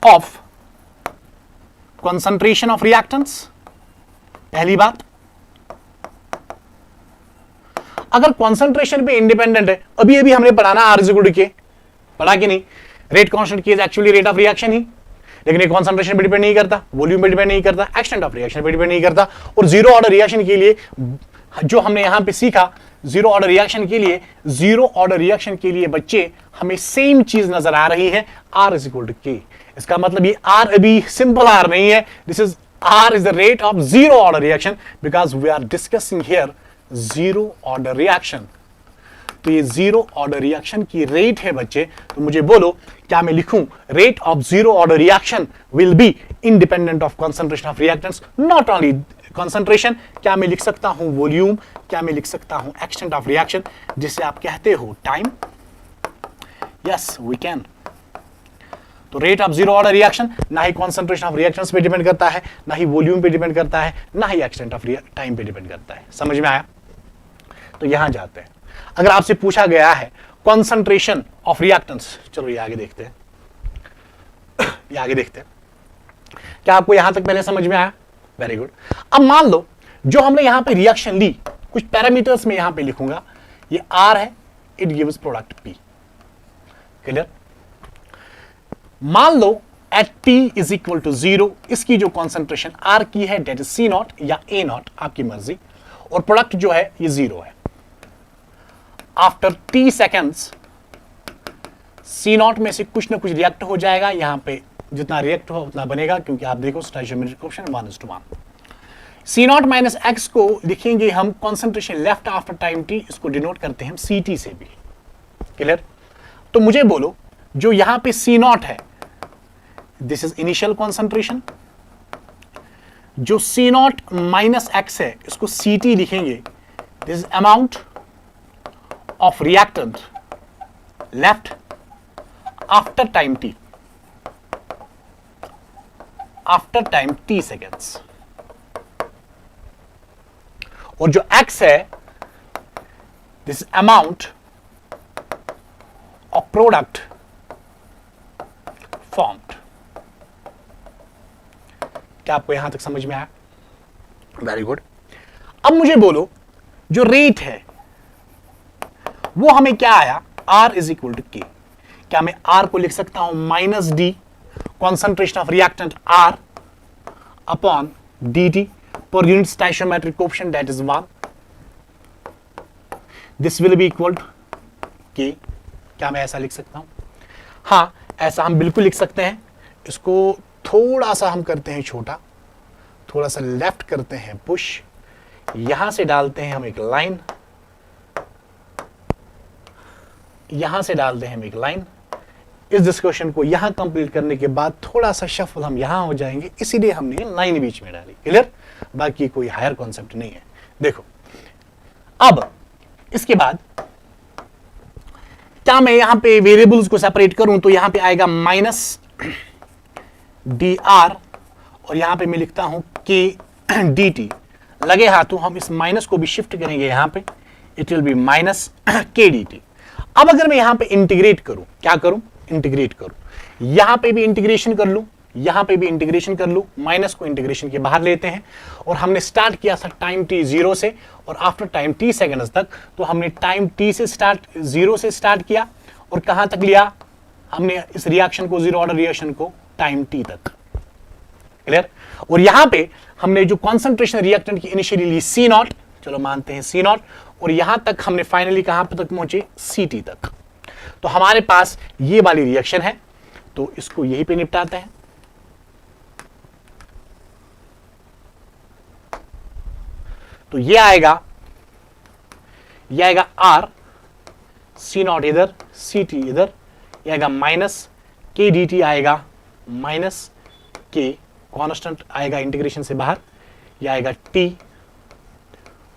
of concentration of reactants। पहली बात, अगर concentration पे इंडिपेंडेंट है, अभी हमने पढ़ा ना R is equal to K, पढ़ा कि नहीं? रेट कांस्टेंट की is actually rate of reaction ही, लेकिन ये कॉन्सेंट्रेशन पे डिपेंड नहीं करता, वॉल्यूम पे डिपेंड नहीं करता, एक्सटेंट ऑफ रिएक्शन पे डिपेंड नहीं करता। और जीरो ऑर्डर रिएक्शन के लिए जो हमने यहां पे सीखा, जीरो ऑर्डर रिएक्शन के लिए बच्चे हमें सेम चीज नजर आ रही है, R is equal to K। इसका मतलब ये R अभी सिंपल R नहीं है, this is R is the rate of zero order reaction because we are discussing here zero order reaction। तो ये जीरो ऑर्डर रिएक्शन की रेट है बच्चे। तो मुझे बोलो क्या मैं लिखूं rate of zero order reaction will be independent of concentration of reactants, not only concentration. क्या मैं लिख सकता हूं वॉल्यूम? क्या मैं लिख सकता हूं एक्सटेंट ऑफ रिएक्शन, जिसे आप कहते हो टाइम? Yes we can. तो rate of zero order reaction ना ही कॉन्सेंट्रेशन ऑफ रिएक्शंस पे डिपेंड करता है, ना ही वॉल्यूम पे डिपेंड करता है, ना ही एक्सटेंट ऑफ टाइम पे डिपेंड करता है। समझ में आया? तो यहां जाते हैं। अगर आपसे पूछा गया है कॉन्सेंट्रेशन ऑफ रिएक्टेंट्स, चलो ये आगे देखते हैं, ये आगे देखते हैं। क्या आपको यहां तक पहले समझ में आया? Very good. अब मान लो जो हमने यहां पे रिएक्शन ली, कुछ पैरामीटर्स में यहां पे लिखूंगा, ये R है, it gives product P। Clear? मान लो at T is equal to 0 इसकी जो कॉन्सेंट्रेशन R की है डेट इज C नॉट या A नॉट, आपकी मर्जी, और प्रोडक्ट जो है ये 0 है। After T seconds C nought में से कुछ ना कुछ रिएक्ट हो जाएगा, यहां पे जितना रिएक्ट हो उतना बनेगा, क्योंकि आप देखो stoichiometric question 1:1। C nought minus x को लिखेंगे हम concentration left after time T, इसको डिनोट करते हैं हम CT से भी। क्लियर? तो मुझे बोलो जो यहां पे C नॉट है, दिस इज इनिशियल कॉन्सेंट्रेशन, जो C नॉट माइनस एक्स है इसको CT लिखेंगे, this is amount of reactant left after time T, after time T seconds. और जो x है, this amount of product formed. क्या आपको यहां तक समझ में आया? Very good. अब मुझे बोलो जो रेट है वो हमें क्या आया, R is equal to K। क्या मैं R को लिख सकता हूं minus D concentration of reactant R upon dt per unit stoichiometric coefficient, that is 1. This will be equal to K। क्या मैं ऐसा लिख सकता हूं? हाँ, ऐसा हम बिल्कुल लिख सकते हैं। इसको थोड़ा सा हम करते हैं छोटा, थोड़ा सा लेफ्ट करते हैं पुश, यहां से डालते हैं हम एक लाइन, यहां से डालते हैं हम एक लाइन। इस डिस्कशन को यहां कंप्लीट करने के बाद थोड़ा सा शफल हम यहां हो जाएंगे, इसीलिए हमने लाइन बीच में डाली। क्लियर? बाकी कोई हायर कॉन्सेप्ट नहीं है। देखो अब इसके बाद क्या मैं यहां पे वेरिएबल्स को सेपरेट करूं तो यहां पे आएगा माइनस dr और यहां पे मैं लिखता हूं k dt। लगे हाथों हम इस माइनस को भी शिफ्ट करेंगे यहां पे, it will be minus k dt। अब अगर मैं यहां पे इंटीग्रेट करूं, क्या करूं? इंटीग्रेट करूं, यहां पे भी इंटीग्रेशन कर लूं, यहां पे भी इंटीग्रेशन कर लूं, माइनस को इंटीग्रेशन के बाहर लेते हैं। और हमने स्टार्ट किया था टाइम t 0 से और आफ्टर टाइम t सेकेंड्स तक, तो हमने टाइम t से स्टार्ट 0 से स्टार्ट किया और कहां तक लिया हमने इस रिएक्शन को, जीरो ऑर्डर रिएक्शन को टाइम t तक। क्लियर? और यहां पे हमने जो कॉन्सेंट्रेशन रिएक्टेंट की इनिशियली ली C नॉट, चलो मानते हैं C नॉट, और यहां तक हमने फाइनली कहां पे तक पहुंचे, CT तक। तो हमारे पास ये वाली रिएक्शन है, तो इसको यहीं पे निपटाते हैं। तो ये आएगा R, C नॉट इधर, CT इधर, ये आएगा माइनस K dt, आएगा माइनस K कांस्टेंट आएगा इंटीग्रेशन से बाहर, ये आएगा T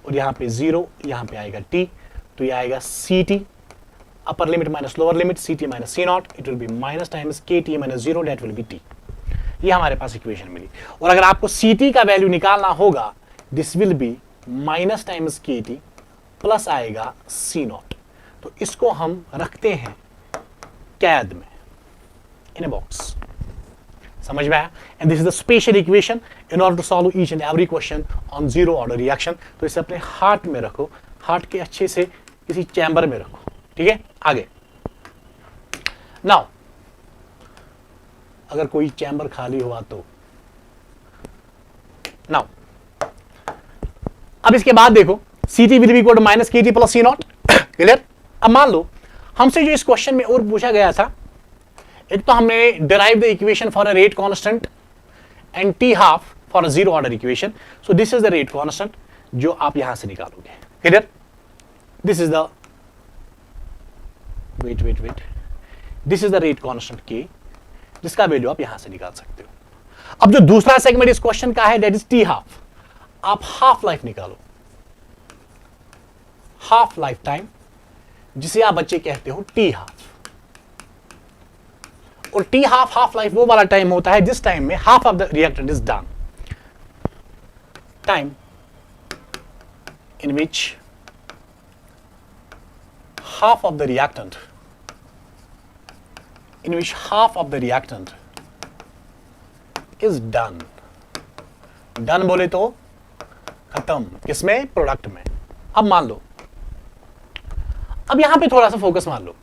और यहां पे 0, यहां पे आएगा T, तो ये आएगा CT upper limit minus lower limit CT minus C not, it will be minus times KT minus 0, that will be T। ये हमारे पास इक्वेशन मिली। और अगर आपको CT का वैल्यू निकालना होगा, this will be minus times KT plus आएगा C not. तो इसको हम रखते हैं कैद में, इन ए बॉक्स। समझ में आया? And this is the special equation in order to solve each and every question on zero order reaction. तो इसे अपने हार्ट में रखो, हार्ट के अच्छे से किसी चैम्बर में रखो। ठीक है? आगे नाउ अगर कोई चैम्बर खाली हुआ तो नाउ अब इसके बाद देखो, CT will be equal to minus KT plus C not. Clear? अब मान लो हमसे जो इस क्वेश्चन में और पूछा गया था, एक तो हमने derive the equation for a rate constant and T half for a zero order equation. So this is the rate constant जो आप यहां से निकालोगे। Clear? This is the wait this is the rate constant K, जिसका value आप यहां से निकाल सकते हो। अब जो दूसरा सेगमेंट इस क्वेश्चन का है, दैट इज T हाफ। आप हाफ लाइफ निकालो, हाफ लाइफ टाइम, जिसे आप बच्चे कहते हो T हाफ। और T हाफ लाइफ वो वाला टाइम होता है जिस टाइम में half of the reactant is done, time in which half of the reactant is done बोले तो खत्म, किसमें? प्रोडक्ट में। अब मान लो, अब यहां पे थोड़ा सा फोकस मान लो,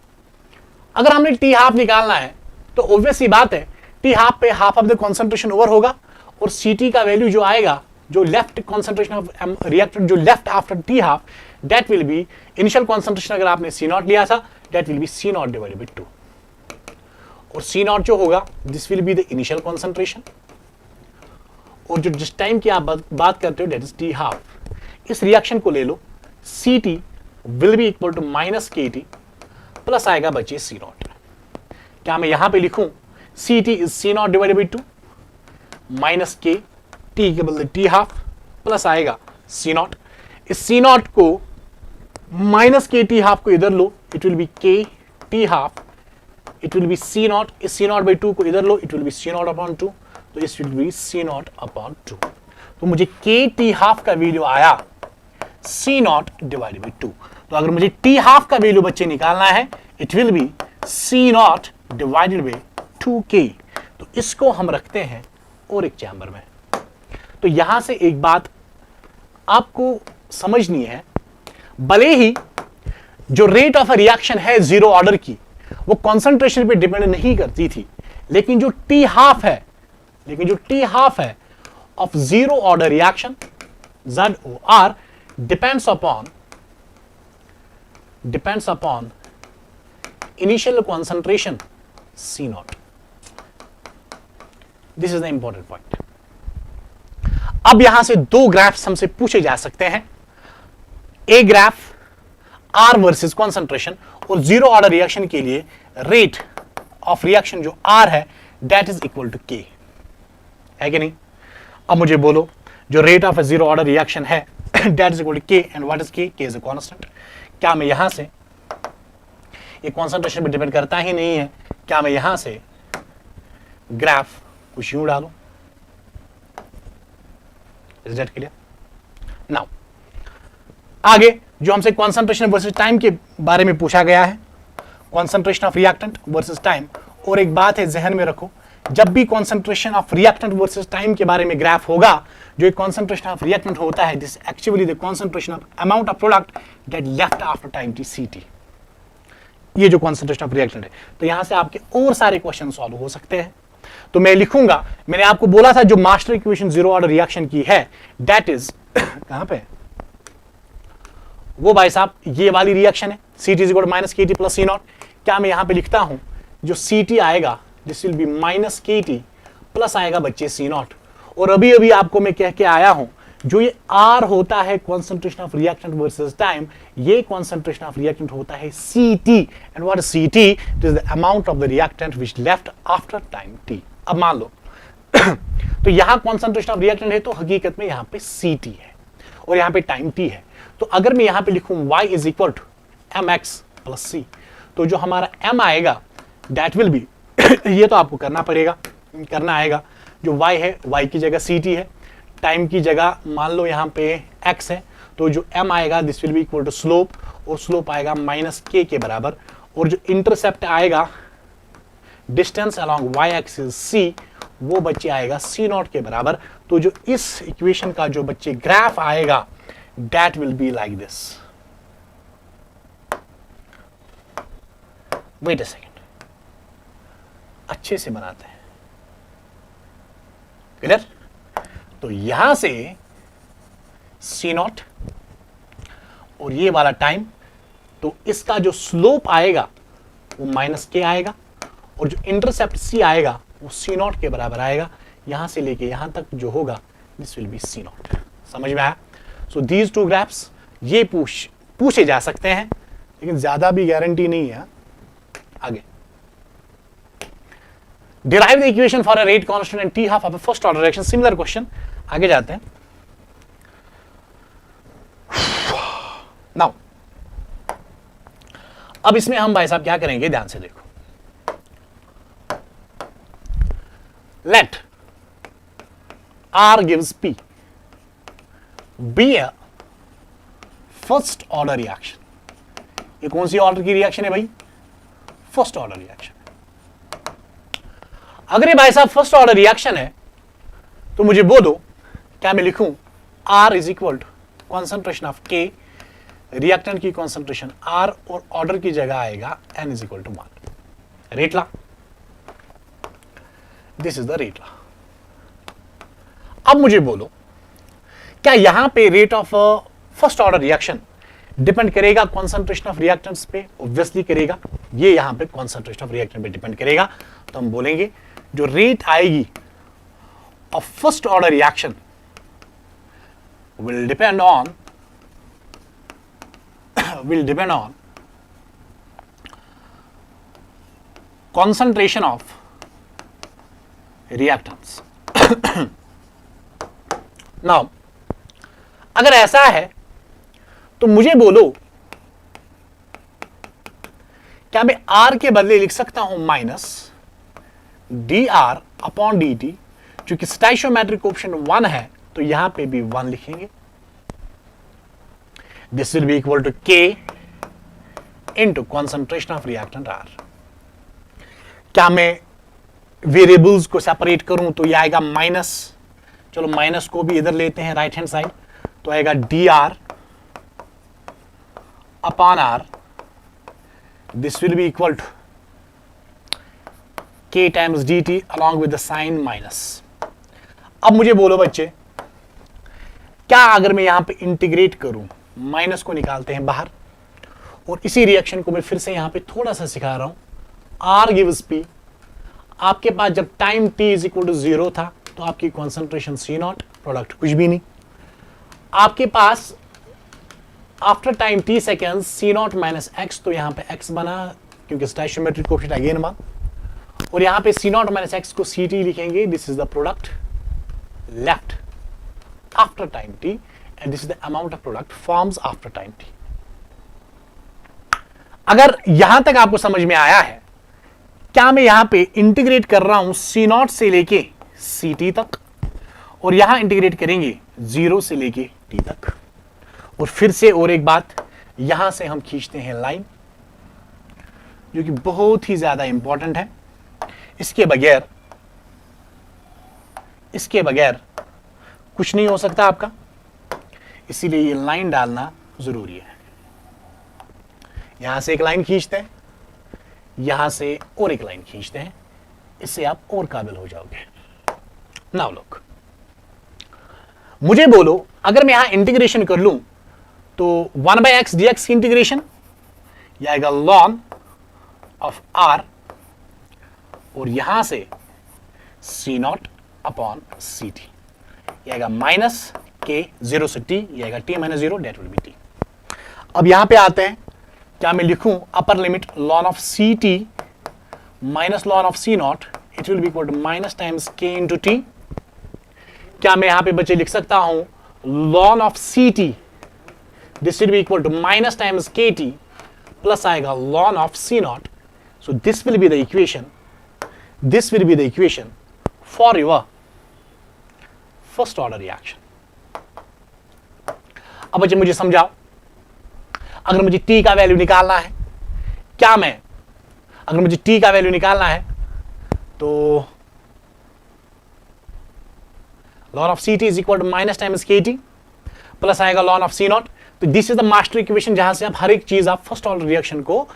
अगर हमने टी हाफ निकालना है तो ऑब्वियस सी बात है टी हाफ पे half of the concentration over होगा और सी टी का वैल्यू जो आएगा, जो लेफ्ट कॉन्सेंट्रेशन ऑफ रिएक्टेंट जो left after T half, that will be initial concentration अगर आपने सी नॉट लिया था, that will be C not divided by 2, और सी नॉट जो होगा this will be the initial concentration, और जो जिस टाइम की आप बात करते हो दैट इज टी हाफ। इस रिएक्शन को ले लो, C T will be equal to minus K T plus आएगा बचे सी नॉट। क्या मैं यहां पे लिखूं C T is C not divided by 2 minus K T के बदले टी हाफ प्लस आएगा सी नॉट। इस सी नॉट को माइनस के टी हाफ को इधर लो, it will be K T half, it will be C nought, इस C not by 2 को इधर लो, it will be C not upon 2, तो इस will be C not upon 2। तो मुझे के टी हाफ का वैल्यू आया सी नॉट डिवाइडेड बाई 2। तो अगर मुझे टी हाफ का वैल्यू बच्चे निकालना है, it will be C not divided by 2k। तो इसको हम रखते हैं और एक चैम्बर में। तो यहां से एक बात आपको समझनी है, भले ही जो रेट ऑफ रिएक्शन है जीरो ऑर्डर की वो कॉन्सेंट्रेशन पे डिपेंड नहीं करती थी, लेकिन जो टी हाफ है of zero order reaction ZOR depends upon initial concentration C naught. This is the important point. अब यहां से दो ग्राफ्स हमसे पूछे जा सकते हैं, a graph R versus concentration, और जीरो ऑर्डर रिएक्शन के लिए रेट ऑफ रिएक्शन जो R है that is equal to K, है कि नहीं। अब मुझे बोलो जो rate of a zero order reaction है that is equal to K, and what is K? K is a constant. क्या मैं यहां से, ये कॉन्सेंट्रेशन पे डिपेंड करता ही नहीं है, क्या मैं यहां से ग्राफ कुछ यूं डालूं? Is that clear? नाउ आगे जो हमसे कॉन्सेंट्रेशन वर्सेस टाइम के बारे में पूछा गया है, concentration of reactant versus time. और एक बात है जहन में रखो, जब भी concentration of reactant versus time के बारे में ग्राफ होगा, जो एक कॉन्सेंट्रेशन ऑफ रिएक्टेंट होता है this actually the concentration of amount of product that left after time T C T, ये जो कॉन्सेंट्रेशन ऑफ रिएक्टेंट है। तो यहां से आपके और सारे क्वेश्चन सॉल्व हो सकते हैं। तो मैं लिखूंगा, मैंने आपको बोला था जो master equation zero order reaction की है दैट इज कहां पे वो भाई साहब, ये वाली रिएक्शन है C T is equal to minus K T plus C not. क्या मैं यहां पे लिखता हूं जो सी टी आएगा this will be minus K T plus आएगा बच्चे सी नॉट। और अभी अभी आपको मैं कह के आया हूं जो ये आर होता है concentration of reactant versus time, ये कॉन्सेंट्रेशन ऑफ रिएक्टेंट होता है C T, and what is C T? It is the amount of the reactant which left after time T. अब मान लो तो यहां कॉन्सेंट्रेशन ऑफ रिएक्टेंट है तो हकीकत में यहां पे सी टी है और यहां पे टाइम टी है। तो अगर मैं यहां पे लिखूं y is equal to M x plus c, तो जो हमारा m आएगा दैट विल बी ये तो आपको करना आएगा, जो y है y की जगह ct है, टाइम की जगह मान लो यहाँ पे x है, तो जो m आएगा this will be equal to slope, और स्लोप आएगा माइनस k के बराबर, और जो इंटरसेप्ट आएगा distance along y axis c, वो बच्चे आएगा c नॉट के बराबर। तो जो इस इक्वेशन का जो बच्चे ग्राफ आएगा that will be like this. Wait a second. अच्छे से बनाते हैं, क्लियर? तो यहां से C नॉट और ये वाला टाइम, तो इसका जो स्लोप आएगा वो माइनस के आएगा, और जो इंटरसेप्ट C आएगा वो C नॉट के बराबर आएगा। यहां से लेके यहां तक जो होगा this will B C not. समझ में आया? सो दीज टू ग्राफ्स ये पूछे जा सकते हैं, लेकिन ज्यादा भी गारंटी नहीं है। आगे derive the equation for a rate constant and T half of a first order reaction, similar question. आगे जाते हैं। नाउ अब इसमें हम भाई साहब क्या करेंगे, ध्यान से देखो। Let R gives P be a first order reaction. ये कौन सी ऑर्डर की रिएक्शन है भाई? First order reaction. अगर ये भाई साहब फर्स्ट ऑर्डर रिएक्शन है तो मुझे बोलो क्या मैं लिखूं R is equal to concentration of K reactant की कॉन्सेंट्रेशन R और ऑर्डर की जगह आएगा N is equal to 1। Rate law, this is the rate law. अब मुझे बोलो, क्या यहां पे rate of first order reaction depend करेगा कॉन्सेंट्रेशन ऑफ रिएक्टेंट्स पे? ऑब्वियसली करेगा, ये यहां पे कॉन्सेंट्रेशन ऑफ रिएक्टेंट पे डिपेंड करेगा। तो हम बोलेंगे जो रेट आएगी of first order reaction will depend on concentration of reactants. Now, अगर ऐसा है तो मुझे बोलो, क्या मैं R के बदले लिख सकता हूं माइनस dr अपॉन dt, क्योंकि स्टाइशियोमेट्रिक कोएफिशिएंट 1 है तो यहां पे भी 1 लिखेंगे। This will be equal to K into concentration of reactant R। क्या मैं वेरिएबल्स को सेपरेट करूं तो यह आएगा माइनस, चलो माइनस को भी इधर लेते हैं राइट हैंड साइड, तो आएगा dr upon R। This will be equal to K times dt along with the sign minus. अब मुझे बोलो बच्चे, क्या अगर मैं यहां पे इंटीग्रेट करूं, माइनस को निकालते हैं बाहर, और इसी रिएक्शन को मैं फिर से यहां पे थोड़ा सा सिखा रहा हूं। R gives P। आपके पास जब time t is equal to 0 था तो आपकी कॉन्सेंट्रेशन C0, प्रोडक्ट कुछ भी नहीं। आपके पास after time t seconds C0 minus x, तो यहां पे x बना क्योंकि स्टाइशियोमेट्रिक कोएफिशिएंट अगेन 1, और यहां पे C0 माइनस x को Ct लिखेंगे। This is the product left after time t and this is the amount of product forms after time t। अगर यहां तक आपको समझ में आया है, क्या मैं यहां पे इंटीग्रेट कर रहा हूं C0 से लेके Ct तक, और यहां इंटीग्रेट करेंगे 0 से लेके t तक। और फिर से और एक बात, यहां से हम खींचते हैं लाइन, जो कि बहुत ही ज्यादा इंपॉर्टेंट है। इसके बगैर कुछ नहीं हो सकता आपका, इसीलिए ये लाइन डालना जरूरी है। यहां से एक लाइन खींचते हैं, यहां से और एक लाइन खींचते हैं, इससे आप और काबिल हो जाओगे। नाउ लुक, मुझे बोलो, अगर मैं यहां इंटीग्रेशन कर लूं तो 1/x dx की इंटीग्रेशन यह आएगा ln ऑफ r, और यहां से C0 अपॉन Ct, यह आएगा माइनस K 0 से t, यह आएगा t minus 0, that will be t। अब यहां पे आते हैं, क्या मैं लिखूं upper limit ln of Ct minus ln of C0, it will be equal to minus times K into t। क्या मैं यहां पे बच्चे लिख सकता हूं ln of Ct, this will be equal to minus times Kt plus आएगा ln of C0। So this will be the equation for your first order reaction. अब बच्चे मुझे समझाओ, अगर मुझे t का वैल्यू निकालना है, अगर मुझे t का वैल्यू निकालना है तो ln of Ct is equal to minus times Kt plus आएगा ln ऑफ C0। तो this is the master equation, जहां से आप हर एक चीज आप फर्स्ट ऑर्डर रिएक्शन को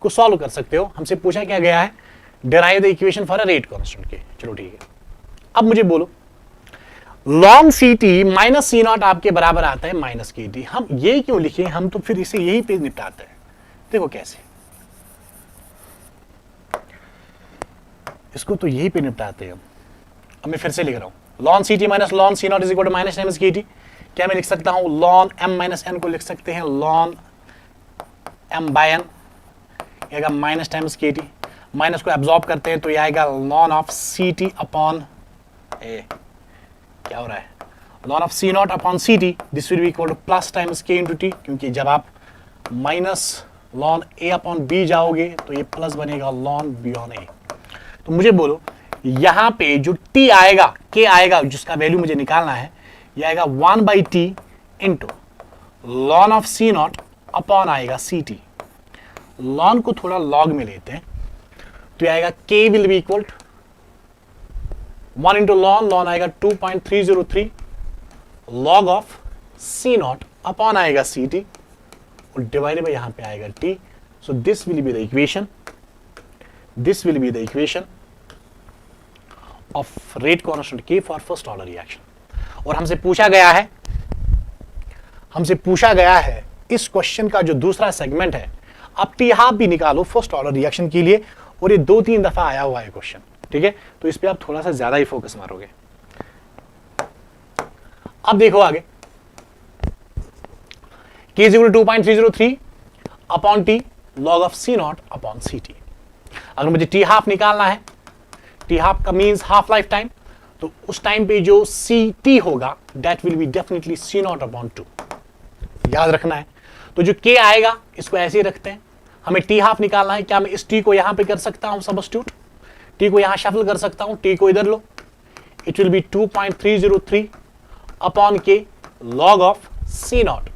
सॉल्व कर सकते हो। हमसे पूछा क्या गया है, derive the equation for a rate constant K. चलो ठीक है, अब मुझे बोलो ln Ct माइनस C0 आपके बराबर आता है माइनस Kt। हम ये क्यों लिखे, हम तो फिर इसे यही पे निपटाते हैं। देखो कैसे, इसको तो यही पे निपटाते हैं हम। अब मैं फिर से लिख रहा हूं ln Ct minus ln C0 is equal to minus times Kt। क्या मैं लिख सकता हूं ln m माइनस n को लिख सकते हैं ln m बाय n, आएगा माइनस टाइम्स Kt। माइनस को एब्जॉर्ब करते हैं तो ये आएगा ln ऑफ Ct अपॉन ए, क्या हो रहा है, ln of C0 upon Ct, this will be equal to plus times K into T, क्योंकि जब आप minus ln A upon B जाओगे तो ये प्लस बनेगा ln B ऑन A। तो मुझे बोलो, यहां पे जो T आएगा, K आएगा, जिसका वैल्यू मुझे निकालना है, ये आएगा 1/t into ln of C0 upon आएगा Ct। ln को थोड़ा log में लेते हैं तो आएगा K will be equal to 1 into ln आएगा 2.303 log ऑफ C0 अपॉन आएगा सी टी और डिवाइडेड बाय यहां पे आएगा T. So this will be the equation, this will be the equation of rate constant K for first order reaction. और हमसे पूछा गया है इस क्वेश्चन का जो दूसरा सेगमेंट है, आप टी हाफ भी निकालो फर्स्ट ऑर्डर रिएक्शन के लिए, और ये 2-3 दफा आया हुआ है क्वेश्चन. ठीक है, तो इस पे आप थोड़ा सा ज्यादा ही फोकस मारोगे. अब देखो आगे, K is equal to 2.303 upon T log of C not upon C T. अगर मुझे टी हाफ निकालना है, टी हाफ का मीन्स हाफ लाइफ टाइम, तो उस टाइम पे जो सी टी होगा that will be definitely C not upon 2. याद रखना है. तो जो K आएगा इसको ऐसे ही रखते हैं. हमें टी हाफ निकालना है. क्या मैं इस टी को यहां पे कर सकता हूं सब्स्टिट्यूट? टी को यहां शफल कर सकता हूं. टी को इधर लो, it will be 2.303 upon K log of C not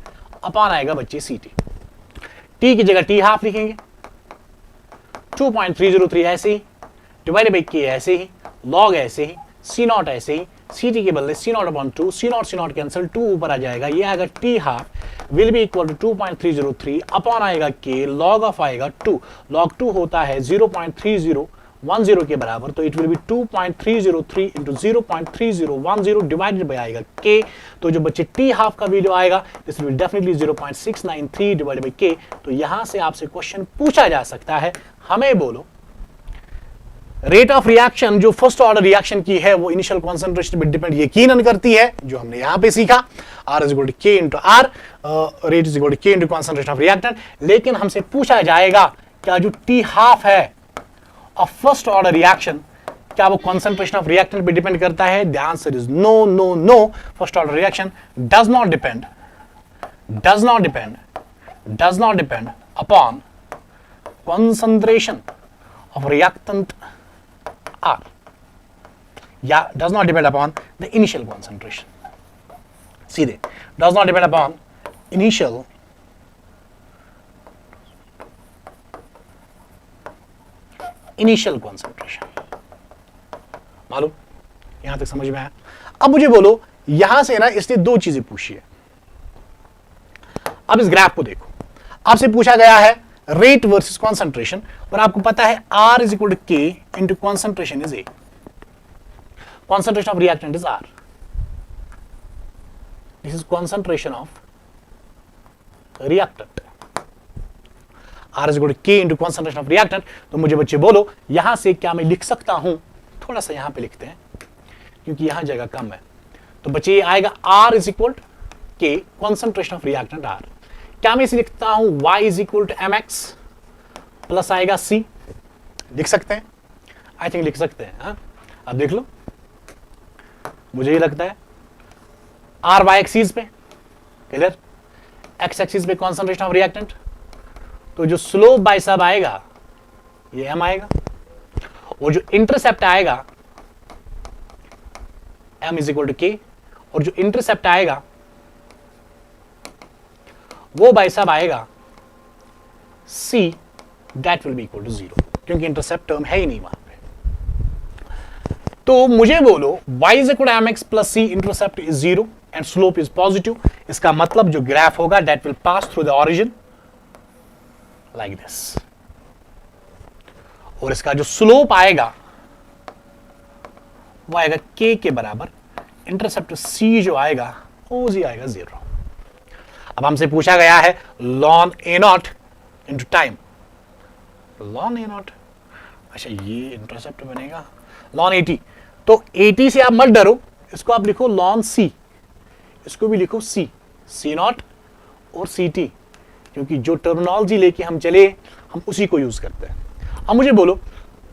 upon आएगा बच्चे सी टी. टी की जगह टी हाफ लिखेंगे, 2.303 ऐसे ही, डिवाइडेड बाई के ऐसे ही, लॉग ऐसे ही, सी नॉट ऐसे ही, सी टी के बदले c not upon 2, c not cancel, 2 ऊपर आ जाएगा. ये आएगा t half will be equal to 2.303 upon आएगा के लॉग ऑफ आएगा 2. लॉग 2 होता है 0.3010 के बराबर, तो it will be 2.303 into 0.3010 divided by आएगा के. तो जो बच्चे टी हाफ का वैल्यू आएगा this will definitely 0.693 divided by के. तो यहां से आपसे क्वेश्चन पूछा जा सकता है, हमें बोलो रेट ऑफ रिएक्शन जो फर्स्ट ऑर्डर रिएक्शन की है वो इनिशियल कॉन्सेंट्रेशन पे डिपेंड यकीनन करती है, जो हमने यहां पे सीखा. R is equal to K into R, rate is equal to K into concentration of reactant. लेकिन हमसे पूछा जाएगा क्या जो टी हाफ है ऑफ फर्स्ट ऑर्डर रिएक्शन, क्या वो कॉन्सेंट्रेशन ऑफ रिएक्टेंट पे डिपेंड करता है? The answer is no no no. First order reaction does not depend upon concentration of reactant R, yeah, does not depend upon the initial concentration. सीधे does not depend upon initial concentration. मालूम? यहां तक समझ में आया? अब मुझे बोलो, यहां से ना इसने दो चीजें पूछी है. अब इस ग्राफ को देखो, आपसे पूछा गया है रेट वर्सेस कॉन्सेंट्रेशन, और आपको पता है R is equal to K into concentration is A. Concentration of reactant is R. This is concentration of reactant. R is equal to K into concentration of reactant. तो मुझे बच्चे बोलो, यहां से क्या मैं लिख सकता हूं? थोड़ा सा यहां पे लिखते हैं क्योंकि यहां जगह कम है. तो बच्चे ये आएगा R is equal to K concentration of reactant R. क्या मैं इसे लिखता हूं y is equal to mx plus आएगा c? लिख सकते हैं? आई थिंक लिख सकते हैं. हाँ, अब देख लो, मुझे ये लगता है r y एक्सिस पे क्लियर, x एक्सिस पे कॉन्सेंट्रेशन ऑफ रिएक्टेंट, तो जो स्लोप बाय सब आएगा ये m आएगा, और जो इंटरसेप्ट आएगा m is equal to k, और जो इंटरसेप्ट आएगा वो बाय सब आएगा c, that will be equal to 0, क्योंकि इंटरसेप्ट टर्म है ही नहीं वहां पे. तो मुझे बोलो y is equal to mx plus c, intercept is 0 and slope is positive. इसका मतलब जो ग्राफ होगा that will pass through the origin like this, और इसका जो स्लोप आएगा वो आएगा k के बराबर, इंटरसेप्ट c जो आएगा वो जी आएगा 0. अब हमसे पूछा गया है ln a not into time. ln a not, अच्छा ये इंटरसेप्ट बनेगा ln 80. तो 80 से आप मत डरो, इसको आप लिखो ln c, इसको भी लिखो c नॉट और ct, क्योंकि जो टर्मिनोलॉजी लेके हम चले हम उसी को यूज करते हैं. अब मुझे बोलो,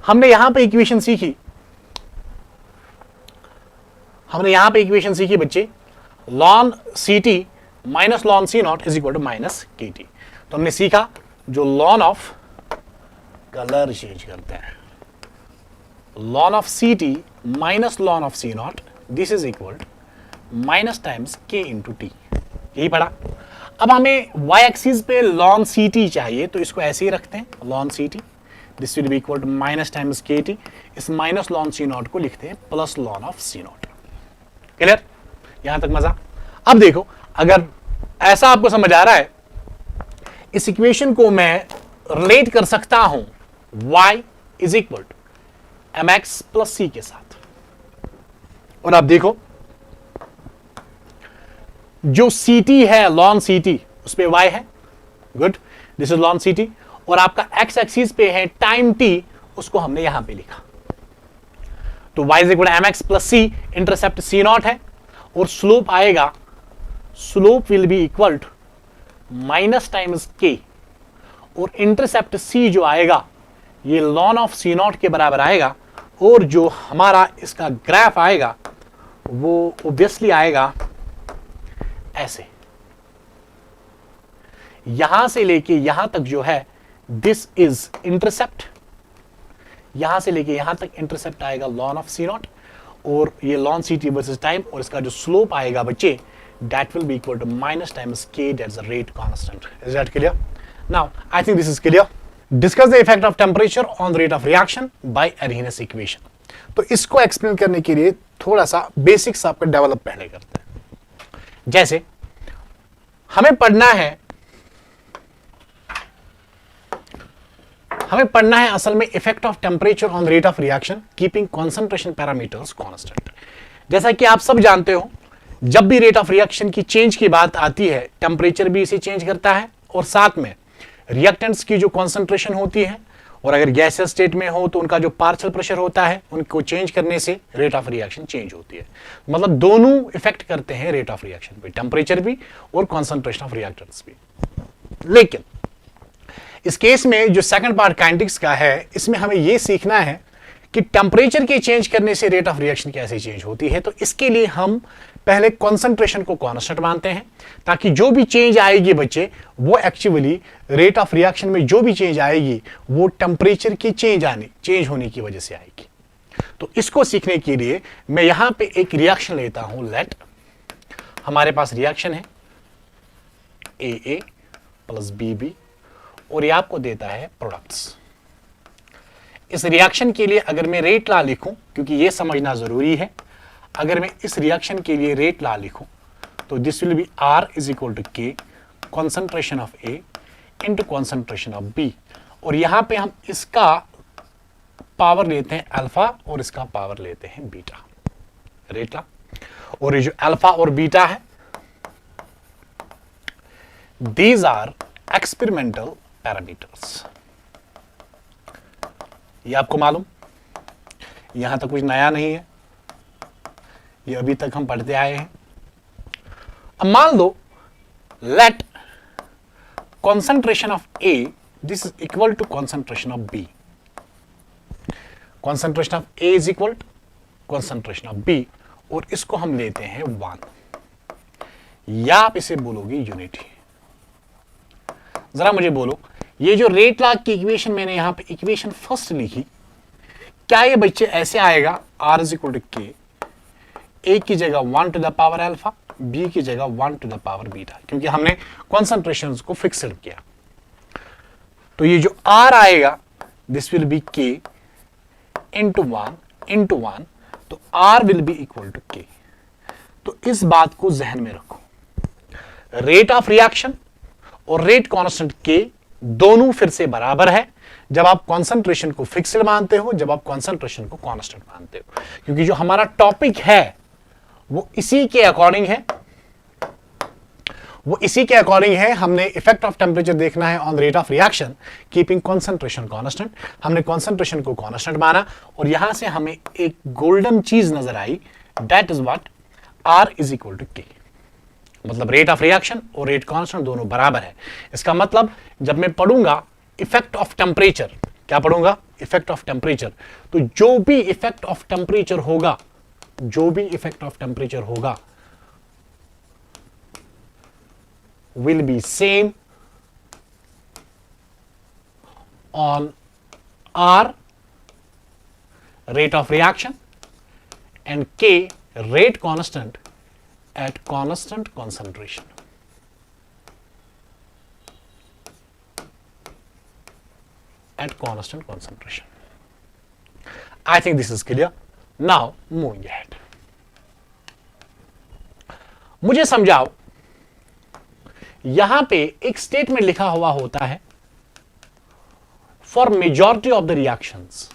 हमने यहां पे इक्वेशन सीखी, बच्चे, ln ct minus ln c not is equal to minus kt. तो हमने सीखा जो ln ऑफ, कलर चेंज करते हैं, ln of ct minus ln of c not, this is equal to minus times k into T. यही पढ़ा. अब हमें y एक्सिस पे ln ct चाहिए, तो इसको ऐसे ही रखते हैं ln ct, this will be equal to minus times kt. इस माइनस ln c नॉट को लिखते हैं plus ln of c not. Clear? यहां तक मजा? अब देखो, अगर ऐसा आपको समझ आ रहा है? इस इक्वेशन को मैं रिलेट कर सकता हूं y is equal to M x plus c के साथ। और आप देखो जो ct है लॉन ct उस पे y है, good, this is lawn ct। और आपका x एक्सिस पे है टाइम t, उसको हमने यहां पे लिखा। तो y is equal to M x plus C, intercept c not है और स्लोप आएगा, slope will be equal to minus times k, और इंटरसेप्ट c जो आएगा ये लॉन ऑफ c नॉट के बराबर आएगा। और जो हमारा इसका ग्राफ आएगा वो ऑब्वियसली आएगा ऐसे, यहां से लेके यहां तक जो है दिस इज इंटरसेप्ट, यहां से लेके यहां तक इंटरसेप्ट आएगा लॉन ऑफ c नॉट, और ये लॉन ct वर्सेस टाइम, और इसका जो स्लोप आएगा बच्चे that will be equal to minus times k, that's the rate constant. Is that clear? Now I think this is clear. Discuss the effect of temperature on the rate of reaction by Arrhenius equation. तो इसको explain करने के लिए थोड़ा सा basics आपको develop पहले करते हैं। जैसे हमें पढ़ना है असल में effect of temperature on rate of reaction keeping concentration parameters constant. जैसा कि आप सब जानते हो जब भी रेट ऑफ रिएक्शन की चेंज की बात आती है टेम्परेचर भी इसे चेंज करता है, और साथ में रिएक्टेंट्स की जो कॉन्सेंट्रेशन होती है, और अगर गैसियस स्टेट में हो तो उनका जो पार्शियल प्रेशर होता है उनको चेंज करने से रेट ऑफ रिएक्शन चेंज होती है। मतलब दोनों इफेक्ट करते हैं रेट ऑफ रिएक्शन पे, टेम्परेचर भी और कॉन्सेंट्रेशन ऑफ रिएक्टेंट्स भी। लेकिन इस केस में जो सेकंड पार्ट काइनेटिक्स का है, इसमें हमें यह सीखना है कि टेम्परेचर के चेंज करने से रेट ऑफ रिएक्शन कैसे चेंज होती है। तो इसके लिए हम पहले कॉन्सेंट्रेशन को कांस्टेंट मानते हैं, ताकि जो भी चेंज आएगी बच्चे वो एक्चुअली रेट ऑफ रिएक्शन में जो भी चेंज आएगी वो टेम्परेचर की चेंज होने की वजह से आएगी। तो इसको सीखने के लिए मैं यहां पे एक रिएक्शन लेता हूं, लेट हमारे पास रिएक्शन है AA प्लस BB, और ये आपको देता है प्रोडक्ट्स। इस रिएक्शन के लिए अगर मैं रेट लॉ लिखूं, क्योंकि ये समझना जरूरी है, अगर मैं इस रिएक्शन के लिए रेट लॉ लिखूं तो this will be R is equal to K concentration of A into concentration of B, और यहां पे हम इसका पावर लेते हैं अल्फा और इसका पावर लेते हैं बीटा, रेट लॉ। और ये जो अल्फा और बीटा है दीज आर एक्सपेरिमेंटल पैरामीटर्स। ये आपको मालूम, यहां तक कुछ नया नहीं है, ये अभी तक हम पढ़ते आए हैं। अब मान लो let concentration of A this is equal to concentration of B, concentration of A is equal to concentration of B, और इसको हम लेते हैं 1, या आप इसे बोलोगे यूनिटी। जरा मुझे बोलो, ये जो रेट लॉ की इक्वेशन मैंने यहां पे इक्वेशन फर्स्ट लिखी, क्या ये बच्चे ऐसे आएगा R is equal to K, A की जगह 1 to the power alpha, B की जगह 1 टू द पावर बीटा, क्योंकि हमने कॉन्सेंट्रेशंस को फिक्स्ड किया। तो ये जो R आएगा this will be K into 1, तो R will be equal to K। तो इस बात को जहन में रखो, रेट ऑफ रिएक्शन और रेट कांस्टेंट K दोनों फिर से बराबर है जब आप कॉन्सेंट्रेशन को फिक्स्ड मानते हो, जब आप कॉन्सेंट्रेशन को कांस्टेंट मानते हो, क्योंकि जो हमारा टॉपिक है वो इसी के अकॉर्डिंग है, हमने इफेक्ट ऑफ टेम्परेचर देखना है on rate of reaction keeping concentration constant. हमने कॉन्सेंट्रेशन को कांस्टेंट माना और यहां से हमें एक गोल्डन चीज नजर आई, that is what R is equal to K। मतलब रेट ऑफ रिएक्शन और रेट कांस्टेंट दोनों बराबर है। इसका मतलब जब मैं पढ़ूंगा इफेक्ट ऑफ टेम्परेचर, क्या पढ़ूंगा? इफेक्ट ऑफ टेम्परेचर, तो जो भी इफेक्ट ऑफ टेम्परेचर होगा will be same on R rate of reaction and K rate constant at constant concentration. At constant concentration. I think this is clear. Now moving ahead. मुझे समझाओ यहां पे एक statement लिखा हुआ होता है for majority of the reactions,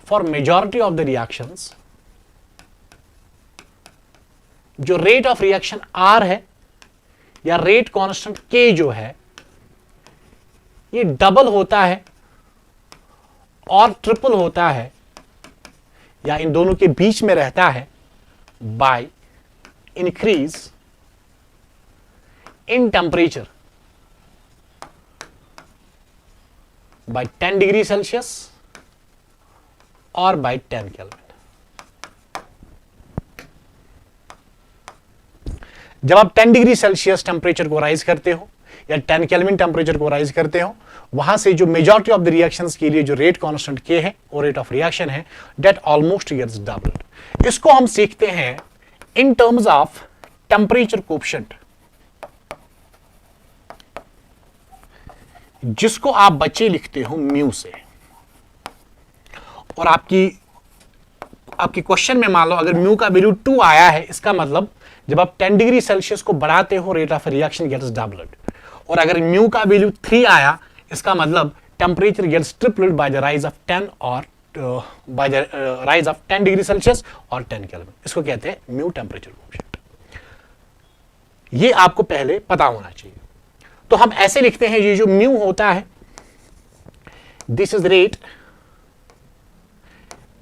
for majority of the reactions जो रेट ऑफ रिएक्शन आर है या रेट कांस्टेंट के जो है ये डबल होता है और ट्रिपल होता है या इन दोनों के बीच में रहता है by increase in temperature by 10 degree Celsius और बाय 10 केल्विन। जब आप 10 डिग्री सेल्सियस टेम्परेचर को राइज करते हो या 10 केल्विन टेम्परेचर को राइज करते हो, वहां से जो मेजॉरिटी ऑफ द रिएक्शंस के लिए जो रेट कांस्टेंट के है और रेट ऑफ रिएक्शन है दैट ऑलमोस्ट गेट्स डबल्ड। इसको हम सीखते हैं इन टर्म्स ऑफ टेम्परेचर कोएफिशिएंट, जिसको आप बच्चे लिखते हो म्यू से। और आपकी क्वेश्चन में मान लो अगर म्यू का वैल्यू 2 आया है, इसका मतलब जब आप 10 डिग्री सेल्सियस को बढ़ाते हो rate of reaction gets doubled. और अगर म्यू का वैल्यू 3 आया, इसका मतलब temperature gets tripled by the rise of 10 और by the rise of 10 degree Celsius और 10 केल्विन। इसको कहते हैं म्यू टेम्परेचर कोएफिशिएंट। ये आपको पहले पता होना चाहिए। तो हम ऐसे लिखते हैं, ये जो म्यू होता है this is rate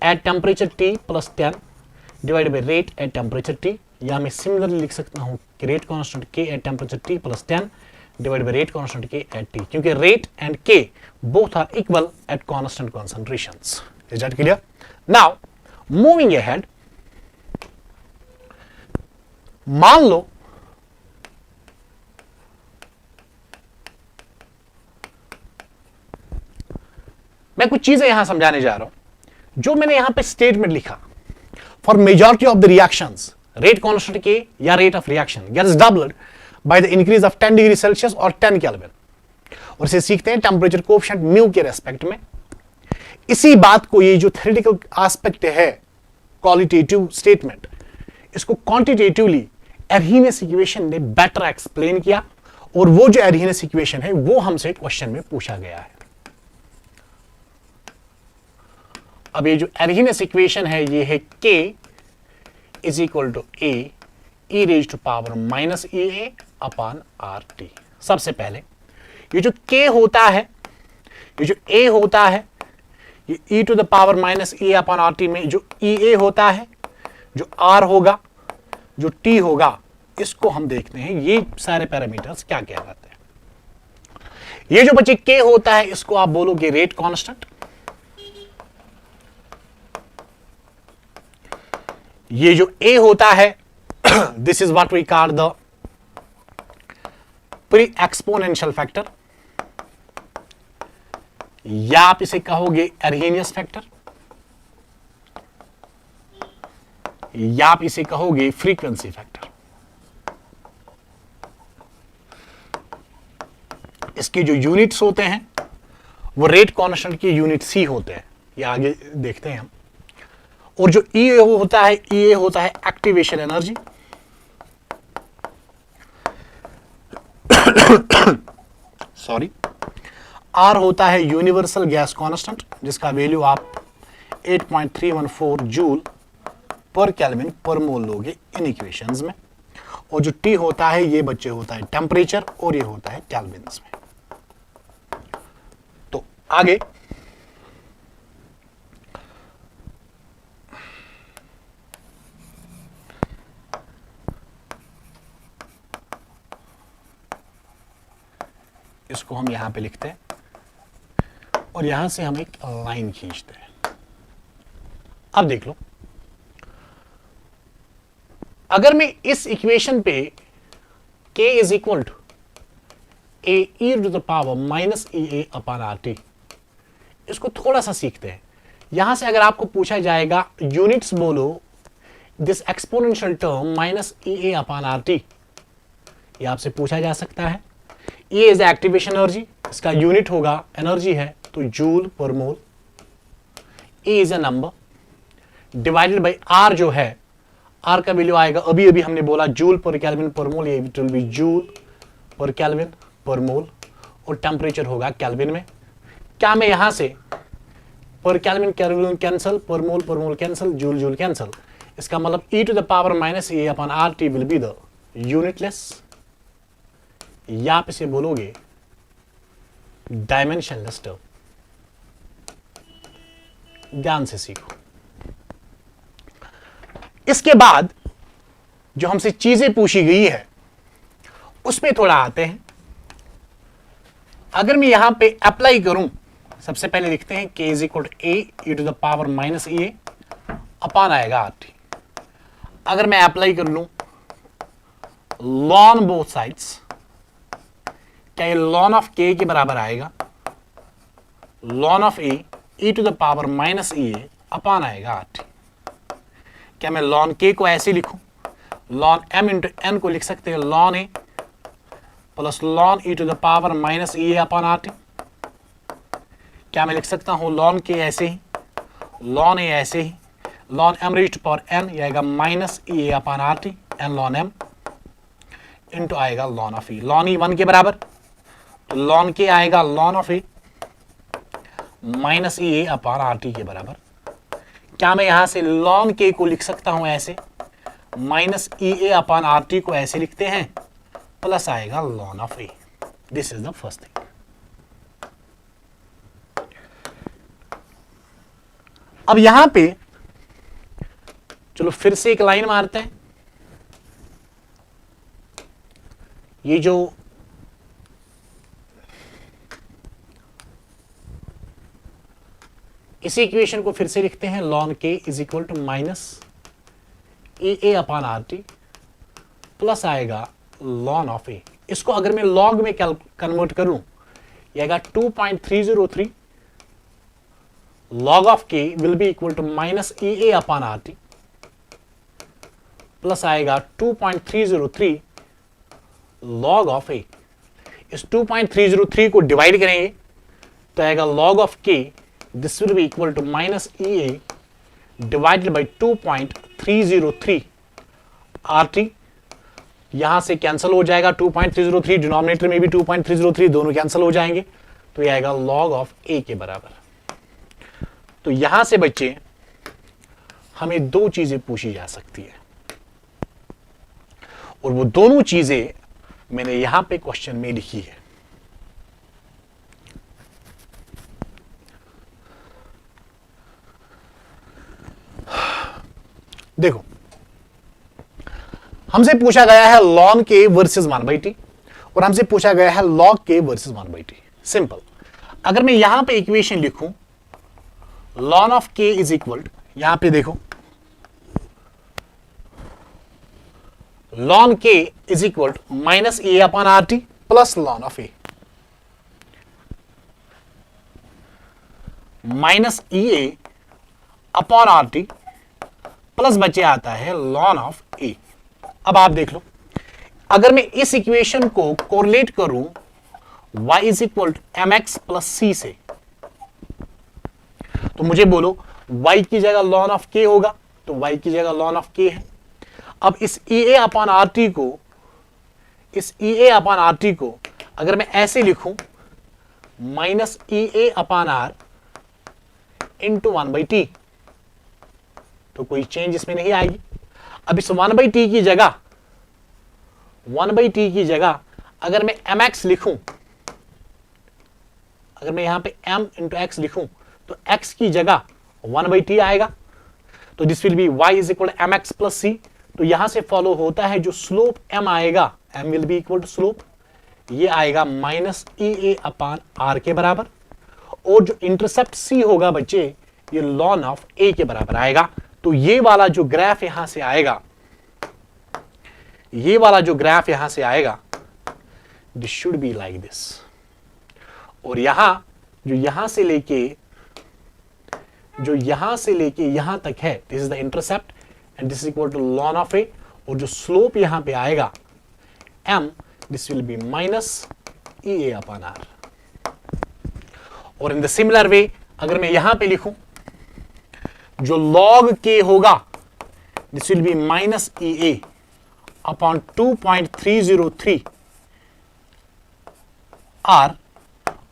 at temperature T plus 10 divided by rate at temperature T, या मैं सिमिलरली लिख सकता हूं कि rate constant K at temperature T plus 10 divided by rate constant K at T, क्योंकि rate and K both are equal at constant concentrations. Is that clear? Now moving ahead, मान लो मैं कुछ चीजें यहां समझाने जा रहा हूं। जो मैंने यहां पे स्टेटमेंट लिखा for majority of the reactions rate constant K या rate of reaction gets doubled by the increase of 10 degree Celsius और 10 केल्विन, और इसे सीखते हैं टेम्परेचर कोएफिशिएंट म्यू के रेस्पेक्ट में। इसी बात को, ये जो थ्योरेटिकल एस्पेक्ट है क्वालिटेटिव स्टेटमेंट, इसको क्वांटिटेटिवली एरहीनियस इक्वेशन ने बेटर एक्सप्लेन किया, और वो जो एरहीनियस इक्वेशन है वो हमसे क्वेश्चन में पूछा गया है। अब ये जो एरहीनियस इक्वेशन है ये है K is equal to A e raise to power minus EA upon RT। सबसे पहले ये जो K होता है, ये जो A होता है, ये e to the power minus EA upon RT में जो EA होता है, जो R होगा, जो T होगा, इसको हम देखते हैं ये सारे पैरामीटर्स क्या कहलाते हैं। ये जो बच्चे K होता है इसको आप बोलोगे रेट कांस्टेंट, ये जो A होता है this is what we call the pre exponential factor, या आप इसे कहोगे एरहीनियस फैक्टर, या आप इसे कहोगे फ्रीक्वेंसी फैक्टर। इसके जो यूनिट्स होते हैं वो रेट कांस्टेंट के यूनिट C होते हैं, ये आगे देखते हैं हम। और जो EA होता है, EA होता है एक्टिवेशन एनर्जी, सॉरी, R होता है यूनिवर्सल गैस कांस्टेंट, जिसका वैल्यू आप 8.314 जूल पर केल्विन पर मोल लोगे इन इक्वेशंस में। और जो T होता है ये बच्चे होता है टेम्परेचर, और ये होता है केल्विन्स में। तो आगे इसको हम यहां पे लिखते हैं और यहां से हम एक लाइन खींचते हैं। अब देख लो, अगर मैं इस इक्वेशन पे K is equal to A e to the power minus EA upon RT, इसको थोड़ा सा सीखते हैं। यहां से अगर आपको पूछा जाएगा यूनिट्स बोलो this exponential term minus EA upon RT, ये आपसे पूछा जा सकता है। E इज एक्टिवेशन एनर्जी, इसका यूनिट होगा एनर्जी है तो जूल पर मोल, E is a number divided by R जो है आर का वैल्यू आएगा, अभी अभी हमने बोला जूल पर केल्विन पर मोल, ये इट विल बी जूल पर केल्विन पर मोल, और टेम्परेचर होगा केल्विन में। क्या मैं यहां से पर केल्विन केल्विन कैंसल, पर mole cancel, joule joule cancel, इसका मतलब e to the power minus A upon R T will be the unitless, या आप इसे बोलोगे डायमेंशनलेस टर्म। ध्यान से सीखो। इसके बाद जो हमसे चीजें पूछी गई है उसमें थोड़ा आते हैं। अगर मैं यहां पे अप्लाई करूं, सबसे पहले लिखते हैं k is equal to A to the power minus A upon आएगा आर टी। अगर मैं अप्लाई कर लूं लॉन बोथ साइड्स, क्या ये लॉन ऑफ k के बराबर आएगा? Ln of A to the power minus A upon आएगा आर टी। क्या मैं लॉन k को ऐसे लिखूं? लॉन m इंटू एन को लिख सकते हैं ln A plus ln e to the power minus A upon R T. क्या मैं लिख सकता हूं लॉन k ऐसे ही, लॉन ए ऐसे ही, ln m raised to power n, ये आएगा minus A upon R T n ln m into आएगा ln of e। Ln e 1 के बराबर, तो लॉन k आएगा ln of A minus A upon R T के बराबर। क्या मैं यहां से लॉन k को लिख सकता हूं ऐसे, minus A upon R T को ऐसे लिखते हैं, प्लस आएगा ln of A. This is the first thing. अब यहां पे चलो फिर से एक लाइन मारते हैं। ये जो इसी इक्वेशन को फिर से लिखते हैं, ln k is equal to minus A upon R T plus आएगा लॉन ऑफ ए। इसको अगर मैं लॉग में कन्वर्ट करूं, ये आएगा 2.303 log of k will be equal to minus A upon R T plus आएगा 2.303 log of a। इस 2.303 को डिवाइड करेंगे तो आएगा log of k, this will be equal to minus A divided by 2.303 R T. यहां से cancel हो जाएगा 2.303, डिनोमिनेटर में भी 2.303, दोनों कैंसिल हो जाएंगे, तो ये आएगा log of a के बराबर। तो यहां से बच्चे हमें दो चीजें पूछी जा सकती है, और वो दोनों चीजें मैंने यहां पे क्वेश्चन में लिखी है। देखो, हमसे पूछा गया है ln k वर्सेस 1/t, और हमसे पूछा गया है log k versus 1/t। Simple. अगर मैं यहां पे इक्वेशन लिखूं, ln of k is equal, यहां पे देखो ln k is equal minus A upon R T plus ln of A, minus A upon R T plus बचे आता है ln ऑफ ए। अब आप देख लो, अगर मैं इस इक्वेशन को कोरिलेट करूं y is equal to M x plus c से, तो मुझे बोलो y की जगह ln ऑफ k होगा, तो y की जगह ln ऑफ k है। अब इस ए अपॉन आर टी को, इस ए अपॉन आर टी को अगर मैं ऐसे लिखूं, minus A upon R into 1/t, तो कोई चेंज इसमें नहीं आएगी। अब इस 1/t की जगह, 1/t की जगह अगर मैं mx लिखूं, अगर मैं यहां पे m इंटू एक्स लिखूं, तो x की जगह 1/t आएगा, तो this will be y is equal to mx plus c. तो यहां से फॉलो होता है जो स्लोप m आएगा, m will be equal to slope, ये आएगा माइनस ए अपॉन आर के बराबर, और जो इंटरसेप्ट c होगा बच्चे, ये ln ऑफ a के बराबर आएगा। तो ये वाला जो ग्राफ यहां से आएगा, ये वाला जो ग्राफ यहां से आएगा, this should be like this. और यहां जो यहां से लेके यहां तक है, this is the intercept and this is equal to ln of A, और जो स्लोप यहां पे आएगा m, this will be minus A upon R. और इन द सिमिलर वे अगर मैं यहां पे लिखूं, जो log k होगा this will be minus E A upon 2.303 R,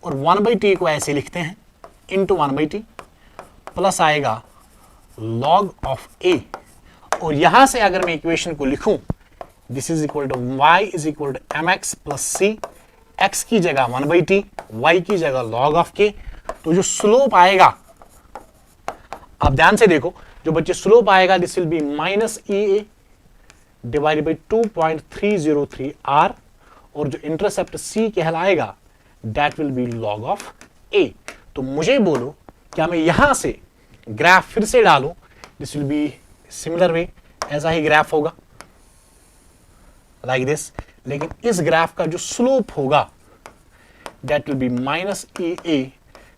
और 1/t को ऐसे लिखते हैं इंटू 1/t प्लस आएगा लॉग ऑफ ए, और यहां से अगर मैं इक्वेशन को लिखूं, this is equal to y is equal to M x plus C, X की जगह 1/t, y की जगह लॉग ऑफ के, तो जो स्लोप आएगा, आप ध्यान से देखो, जो बच्चे स्लोप आएगा this will be minus E A divided by 2.303 R, और जो इंटरसेप्ट c कहलाएगा that will be log of a। तो मुझे बोलो, क्या मैं यहां से ग्राफ फिर से डालूं, this will be similar way, ऐसा ही ग्राफ होगा लाइक दिस, लेकिन इस ग्राफ का जो स्लोप होगा that will be minus E A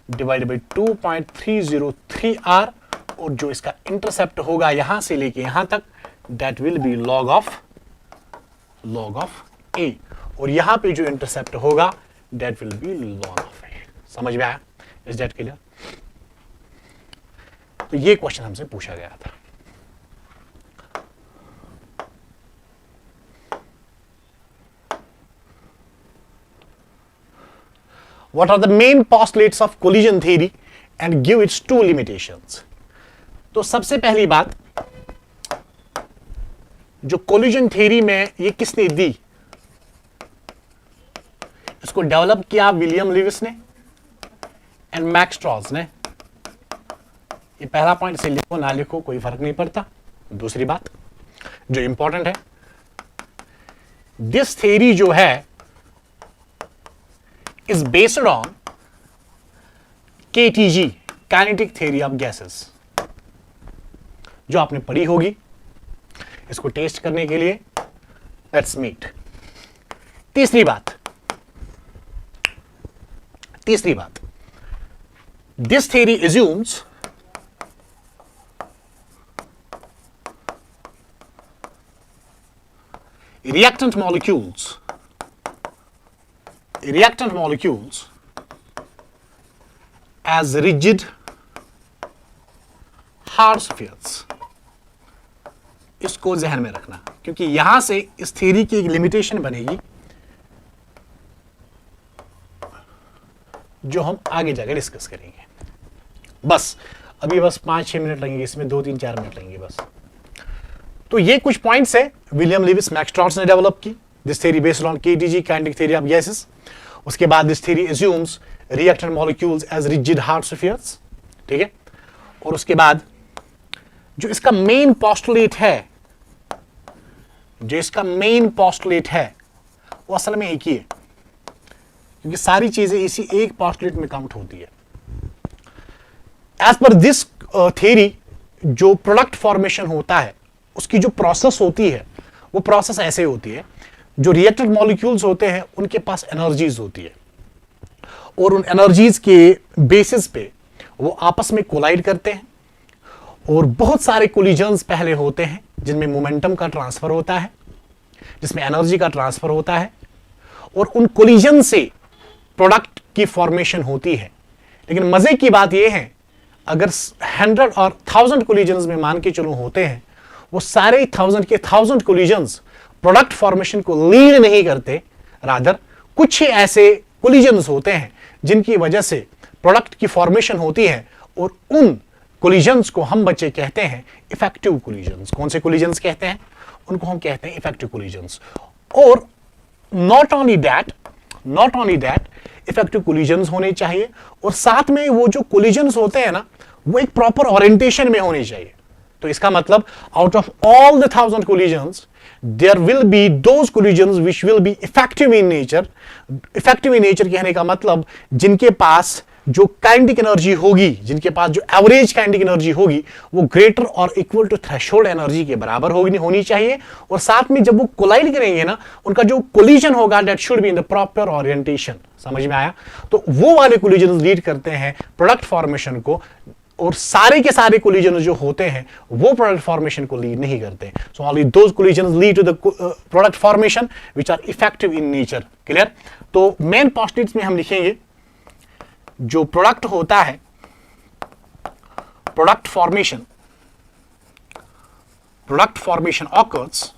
divided by 2.303 R, और जो इसका इंटरसेप्ट होगा यहां से लेके यहां तक that will be log of A, और यहां पे जो इंटरसेप्ट होगा that will be log of A. समझ में आया? Is that clear? तो ये क्वेश्चन हमसे पूछा गया था। What are the main postulates of collision theory and give its two limitations? तो सबसे पहली बात, जो कोलिजन थ्योरी में ये किसने दी, इसको डेवलप किया विलियम लिविस ने एंड मैक्स स्ट्रॉस ने। ये पहला पॉइंट, से लिखो ना लिखो कोई फर्क नहीं पड़ता। दूसरी बात जो इंपॉर्टेंट है, दिस थ्योरी जो है is based on KTG, kinetic theory of gases, जो आपने पढ़ी होगी। इसको टेस्ट करने के लिए लेट्स मीट। तीसरी बात, this theory assumes reactant molecules as rigid hard spheres। इसको ध्यान में रखना, क्योंकि यहां से इस थ्योरी की एक लिमिटेशन बनेगी जो हम आगे जाकर डिस्कस करेंगे। बस अभी बस 5-6 मिनट लगेंगे, इसमें 2-3-4 मिनट लगेंगे बस। तो ये कुछ पॉइंट्स है विलियम लिविस मैक्स स्ट्रॉस ने डेवलप की, this theory based on KTG, kinetic theory of gases. उसके बाद this theory assumes reactant molecules as rigid hard spheres, ठीक है। और उसके बाद जो इसका मेन पोस्टुलेट है, वो असल में एक ही है, क्योंकि सारी चीजें इसी एक पोस्टुलेट में काउंट होती है। एज पर दिस थ्योरी जो प्रोडक्ट फॉर्मेशन होता है, उसकी जो प्रोसेस होती है, वो प्रोसेस ऐसे होती है, जो रिएक्टेंट मॉलिक्यूल्स होते हैं उनके पास एनर्जीज होती है, और उन एनर्जीज के बेसिस पे वो आपस में कोलाइड करते हैं, और बहुत सारे कोलिजन्स पहले होते हैं जिनमें मोमेंटम का ट्रांसफर होता है, जिसमें एनर्जी का ट्रांसफर होता है, और उन कोलिजन से प्रोडक्ट की फॉर्मेशन होती है। लेकिन मजे की बात यह है, अगर 100 और 1000 कोलिजन्स में मान के चलो होते हैं, वो सारे 1000 कोलिजन्स प्रोडक्ट फॉर्मेशन को लीड नहीं करते, रादर कुछ ही ऐसे कोलिजन्स होते हैं जिनकी वजह से प्रोडक्ट की फॉर्मेशन होती है, और उन कोलिजन्स को हम बच्चे कहते हैं इफेक्टिव कोलिजन्स। कौन से कोलिजन्स कहते हैं? उनको हम कहते हैं इफेक्टिव कोलिजन्स। और not only that effective collisions होने चाहिए, और साथ में वो जो कोलिजन्स होते हैं ना, वो एक प्रॉपर ओरिएंटेशन में होने चाहिए। तो इसका मतलब out of all the 1000 collisions there will be those collisions which will be effective in nature। effective in nature कहने का मतलब जिनके पास जो काइनेटिक एनर्जी होगी, जिनके पास जो एवरेज काइनेटिक एनर्जी होगी, वो ग्रेटर और इक्वल टू थ्रेशोल्ड एनर्जी के बराबर होनी चाहिए। और साथ में जब वो कोलाइड करेंगे ना, उनका जो कोलिजन होगा that should be in the proper orientation. समझ में आया? तो वो वाले कोलिजन लीड करते हैं प्रोडक्ट फॉर्मेशन को, और सारे के सारे कोलिजन जो होते हैं वो प्रोडक्ट फॉर्मेशन को लीड नहीं करते। So only those collision lead to the product formation which are effective in nature. Clear? तो मेन पोस्टुलेट्स में हम लिखेंगे जो प्रोडक्ट होता है, product product formation occurs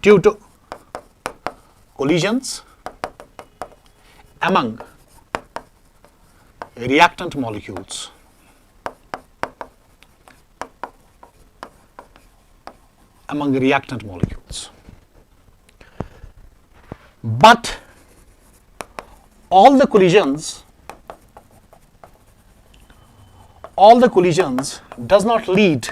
due to collisions among reactant molecules. Among reactant molecules. But all the collisions does not lead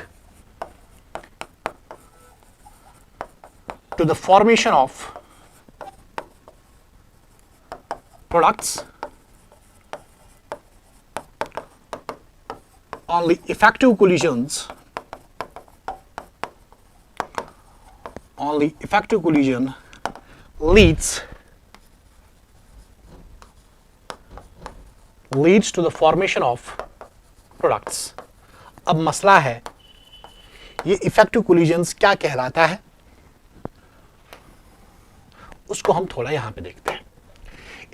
to the formation of products. Only effective collision leads to the formation of products. अब मसला है ये effective collisions क्या कहलाता है, उसको हम थोड़ा यहां पे देखते हैं.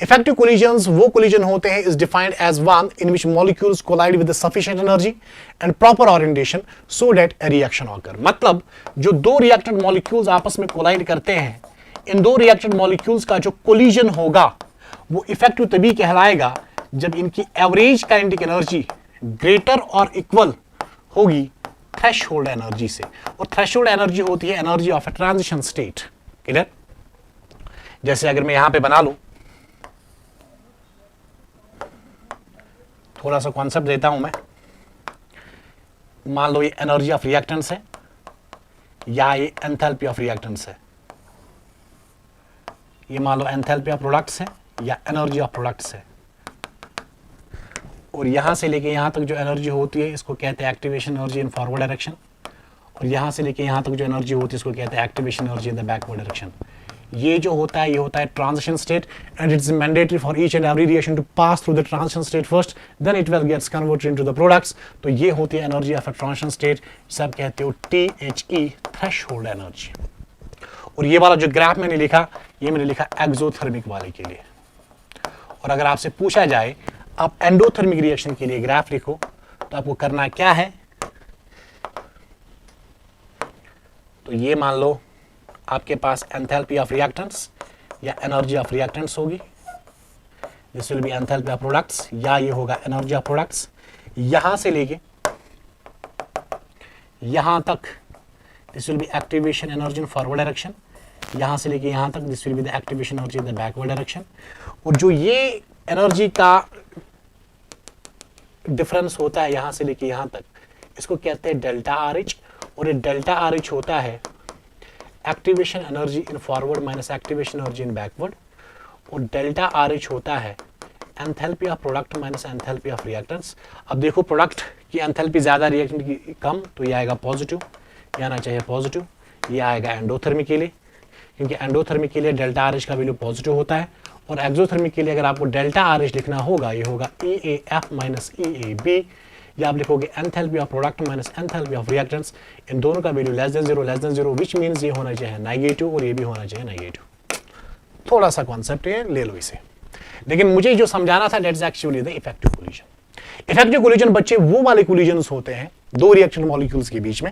इफेक्टिव कोलिजन्स वो कोलिजन होते हैं is defined as one in which molecules collide with sufficient energy and proper orientation so that a reaction occur. मतलब जो दो रिएक्टेंट मॉलिक्यूल्स आपस में कोलाइड करते हैं, इन दो रिएक्टेंट मॉलिक्यूल्स का जो कोलिजन होगा वो इफेक्टिव तभी कहलाएगा जब इनकी एवरेज काइनेटिक एनर्जी ग्रेटर और इक्वल होगी थ्रेशोल्ड एनर्जी से. और थ्रेशोल्ड एनर्जी होती है energy of a transition state. Clear? जैसे अगर मैं यहां पे बना लूं, थोड़ा सा कॉन्सेप्ट देता हूं मैं. मान लो ये एनर्जी ऑफ रिएक्टेंट्स है या ये एंथैल्पी ऑफ रिएक्टेंट्स है. ये मान लो एंथैल्पी ऑफ प्रोडक्ट्स है या एनर्जी ऑफ प्रोडक्ट्स है. और यहां से लेके यहां तक जो एनर्जी होती है इसको कहते हैं activation energy in forward direction. और यहां से लेके यहां तक जो एनर्जी होती है इसको कहते हैं activation energy in the backward direction. ये जो होता है ये होता है transition state and it's mandatory for each and every reaction to pass through the transition state first, then it will gets converted into the products. तो ये होती है energy of a transition state, सब कहते हो THE थ्रेशोल्ड एनर्जी. और ये वाला जो ग्राफ मैंने लिखा ये मैंने लिखा एक्सोथर्मिक वाले के लिए. और अगर आपसे पूछा जाए आप एंडोथर्मिक रिएक्शन के लिए ग्राफ लिखो तो आपको करना क्या है, तो ये मान लो आपके पास एंथैल्पी ऑफ रिएक्टेंट्स या एनर्जी ऑफ रिएक्टेंट्स होगी. This will B enthalpy of products या ये होगा एनर्जी ऑफ प्रोडक्ट्स. यहां से लेके यहां तक this will B activation energy in forward direction. यहां से लेके यहां तक this will be the activation energy in the backward direction. और जो ये एनर्जी का डिफरेंस होता है यहां से लेके यहां तक, इसको कहते हैं डेल्टा RH. और ये डेल्टा RH होता है activation energy in forward minus activation energy in backward. और डेल्टा RH होता है enthalpy of product minus enthalpy of reactants. अब देखो प्रोडक्ट की एंथैल्पी ज्यादा रिएक्टेंट की कम, तो ये आएगा पॉजिटिव, ये आना चाहिए पॉजिटिव. ये आएगा एंडोथर्मिक के लिए, क्योंकि एंडोथर्मिक के लिए डेल्टा RH का वैल्यू पॉजिटिव होता है. और एक्सोथर्मिक के लिए अगर आपको डेल्टा RH लिखना होगा ये होगा EAF माइनस EAB, या आप लिखोगे enthalpy of product minus enthalpy of reactants. इन दोनों का value less than zero which means ये होना चाहिए नेगेटिव और ये भी होना चाहिए नेगेटिव. थोड़ा सा कॉन्सेप्ट है, ले लो इसे. लेकिन मुझे जो समझाना था that is actually the effective collision. Effective collision बच्चे वो वाले कोलिजन्स होते हैं दो रिएक्शन मॉलिक्यूल्स के बीच में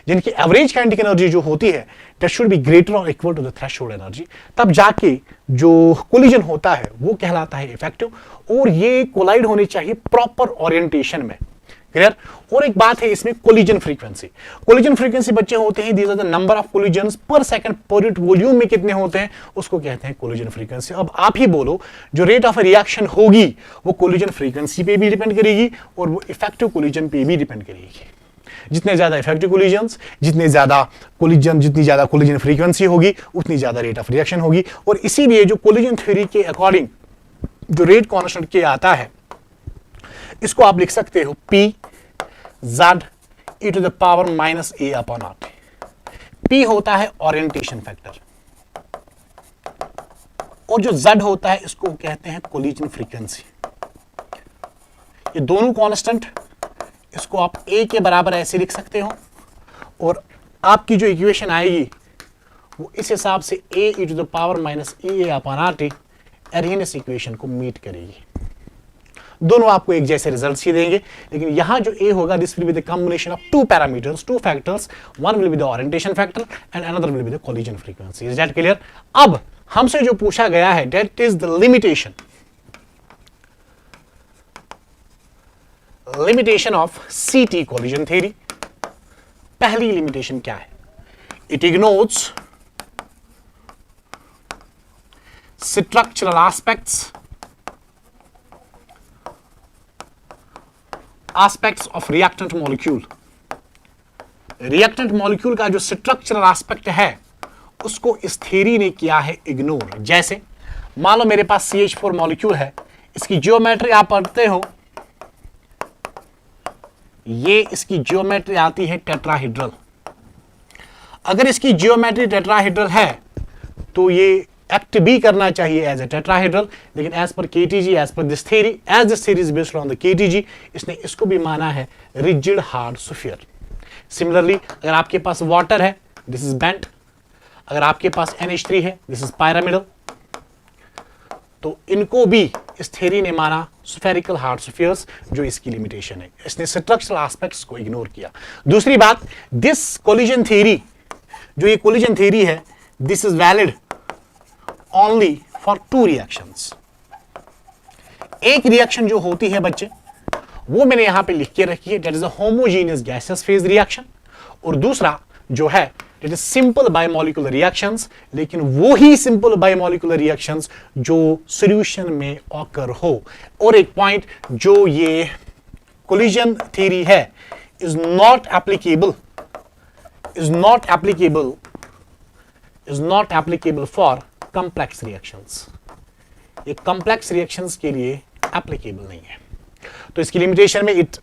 जिनकी एवरेज काइनेटिक एनर्जी जो होती है दैट शुड बी ग्रेटर और equal to the threshold energy. तब जाके जो कोलिजन होता है वो कहलाता है इफेक्टिव. और ये कोलाइड होनी चाहिए प्रॉपर ओरिएंटेशन में. क्लियर? और एक बात है इसमें कोलिजन फ्रीक्वेंसी. कोलिजन फ्रीक्वेंसी बच्चे होते हैं these are the number of collisions per second per unit volume में कितने होते हैं उसको कहते हैं कोलिजन फ्रीक्वेंसी. अब आप ही बोलो जो रेट ऑफ रिएक्शन होगी वो कोलिजन फ्रीक्वेंसी पे भी डिपेंड करेगी और वो इफेक्टिव कोलिजन पे भी डिपेंड करेगी. जितने ज्यादा इफेक्टिव कोलिजन्स, जितनी ज्यादा कोलिजन फ्रीक्वेंसी होगी उतनी ज्यादा रेट ऑफ रिएक्शन होगी. और इसीलिए जो कोलिजन थ्योरी के अकॉर्डिंग जो रेट कांस्टेंट के आता है इसको आप लिख सकते हो P Z e to the power minus A upon RT. P होता है ओरिएंटेशन फैक्टर और जो Z होता है इसको कहते हैं कोलिजन फ्रीक्वेंसी. ये दोनों कांस्टेंट इसको आप A के बराबर ऐसे लिख सकते हो और आपकी जो इक्वेशन आएगी वो इस हिसाब से A e to the power minus EA upon RT Arrhenius equation को मीट करेगी. दोनों आपको एक जैसे रिजल्ट्स ही देंगे, लेकिन यहां जो ए होगा this will be the combination of two parameters, two factors, one will be the orientation factor and another will be the collision frequency. Is that clear? अब हमसे जो पूछा गया है that is the limitation of सीटी collision theory. पहली limitation क्या है? It ignores structural aspects of reactant molecule। Reactant molecule का जो स्ट्रक्चरल एस्पेक्ट है उसको इस थ्योरी ने किया है इग्नोर। जैसे मान लो मेरे पास CH4 मॉलिक्यूल है, इसकी जियोमेट्री आप पढ़ते हो, ये इसकी जियोमेट्री आती है टेट्राहेड्रल। अगर इसकी जियोमेट्री टेट्राहेड्रल है तो ये एक्ट भी करना चाहिए एज ए टेट्राहेड्रल, लेकिन as per KTG, as per this theory, as this theory is based on the KTG, इसने इसको भी माना है रिजिड हार्ड स्फीयर। सिमिलरली अगर आपके पास वाटर है, दिस इज बेंट। अगर आपके पास NH3 है, दिस इज पायरामिडल। तो इनको भी इस थ्योरी ने माना स्फेरिकल हार्ड स्फीयर्स, जो इसकी लिमिटेशन है। इसने स्ट्रक्चरल एस्पेक्ट्स को इग्नोर किया। दूसरी बात, दिस कोलिजन थ्योरी, जो ये कोलिजन थ्योरी है, this is valid only for two reactions. एक रिएक्शन जो होती है बच्चे, वो मैंने यहां पे लिख के रखी है, that is a homogeneous gaseous phase reaction. और दूसरा जो है that is simple biomolecular reactions, लेकिन वो ही सिंपल बायोमोलिकुलर रिएक्शंस जो सॉल्यूशन में ऑकर हो। और एक पॉइंट, जो ये कोलिजन थ्योरी है is not applicable for complex reactions. ये कंप्लेक्स रिएक्शंस के लिए एप्लीकेबल नहीं है। तो इसकी लिमिटेशन में it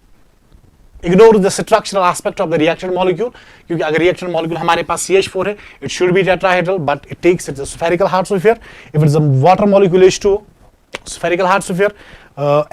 ignore the structural aspect of the reactant molecule, क्योंकि अगर रिएक्टेंट मॉलिक्यूल हमारे पास CH4 है, it should be tetrahedral, but it takes its spherical hard sphere. If it's a water molecule H2O, spherical hard sphere.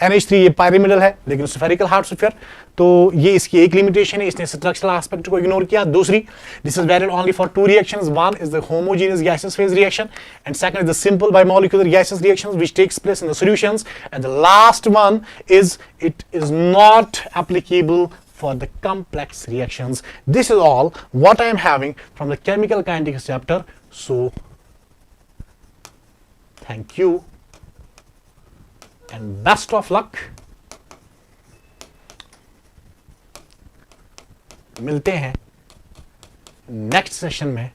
NH3 ये pyramidal है लेकिन spherical hard sphere. तो ये इसकी एक लिमिटेशन है, इसने स्ट्रक्चरल एस्पेक्ट को इग्नोर किया। दूसरी, this is valid only for two reactions, one is the homogeneous gaseous phase reaction and second is the simple biomolecular gaseous reactions which takes place in the solutions, and the last one is it is not applicable for the complex reactions. This is all what I am having from the chemical kinetics chapter. So thank you and best of luck. मिलते हैं next session में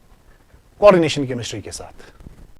coordination chemistry के साथ।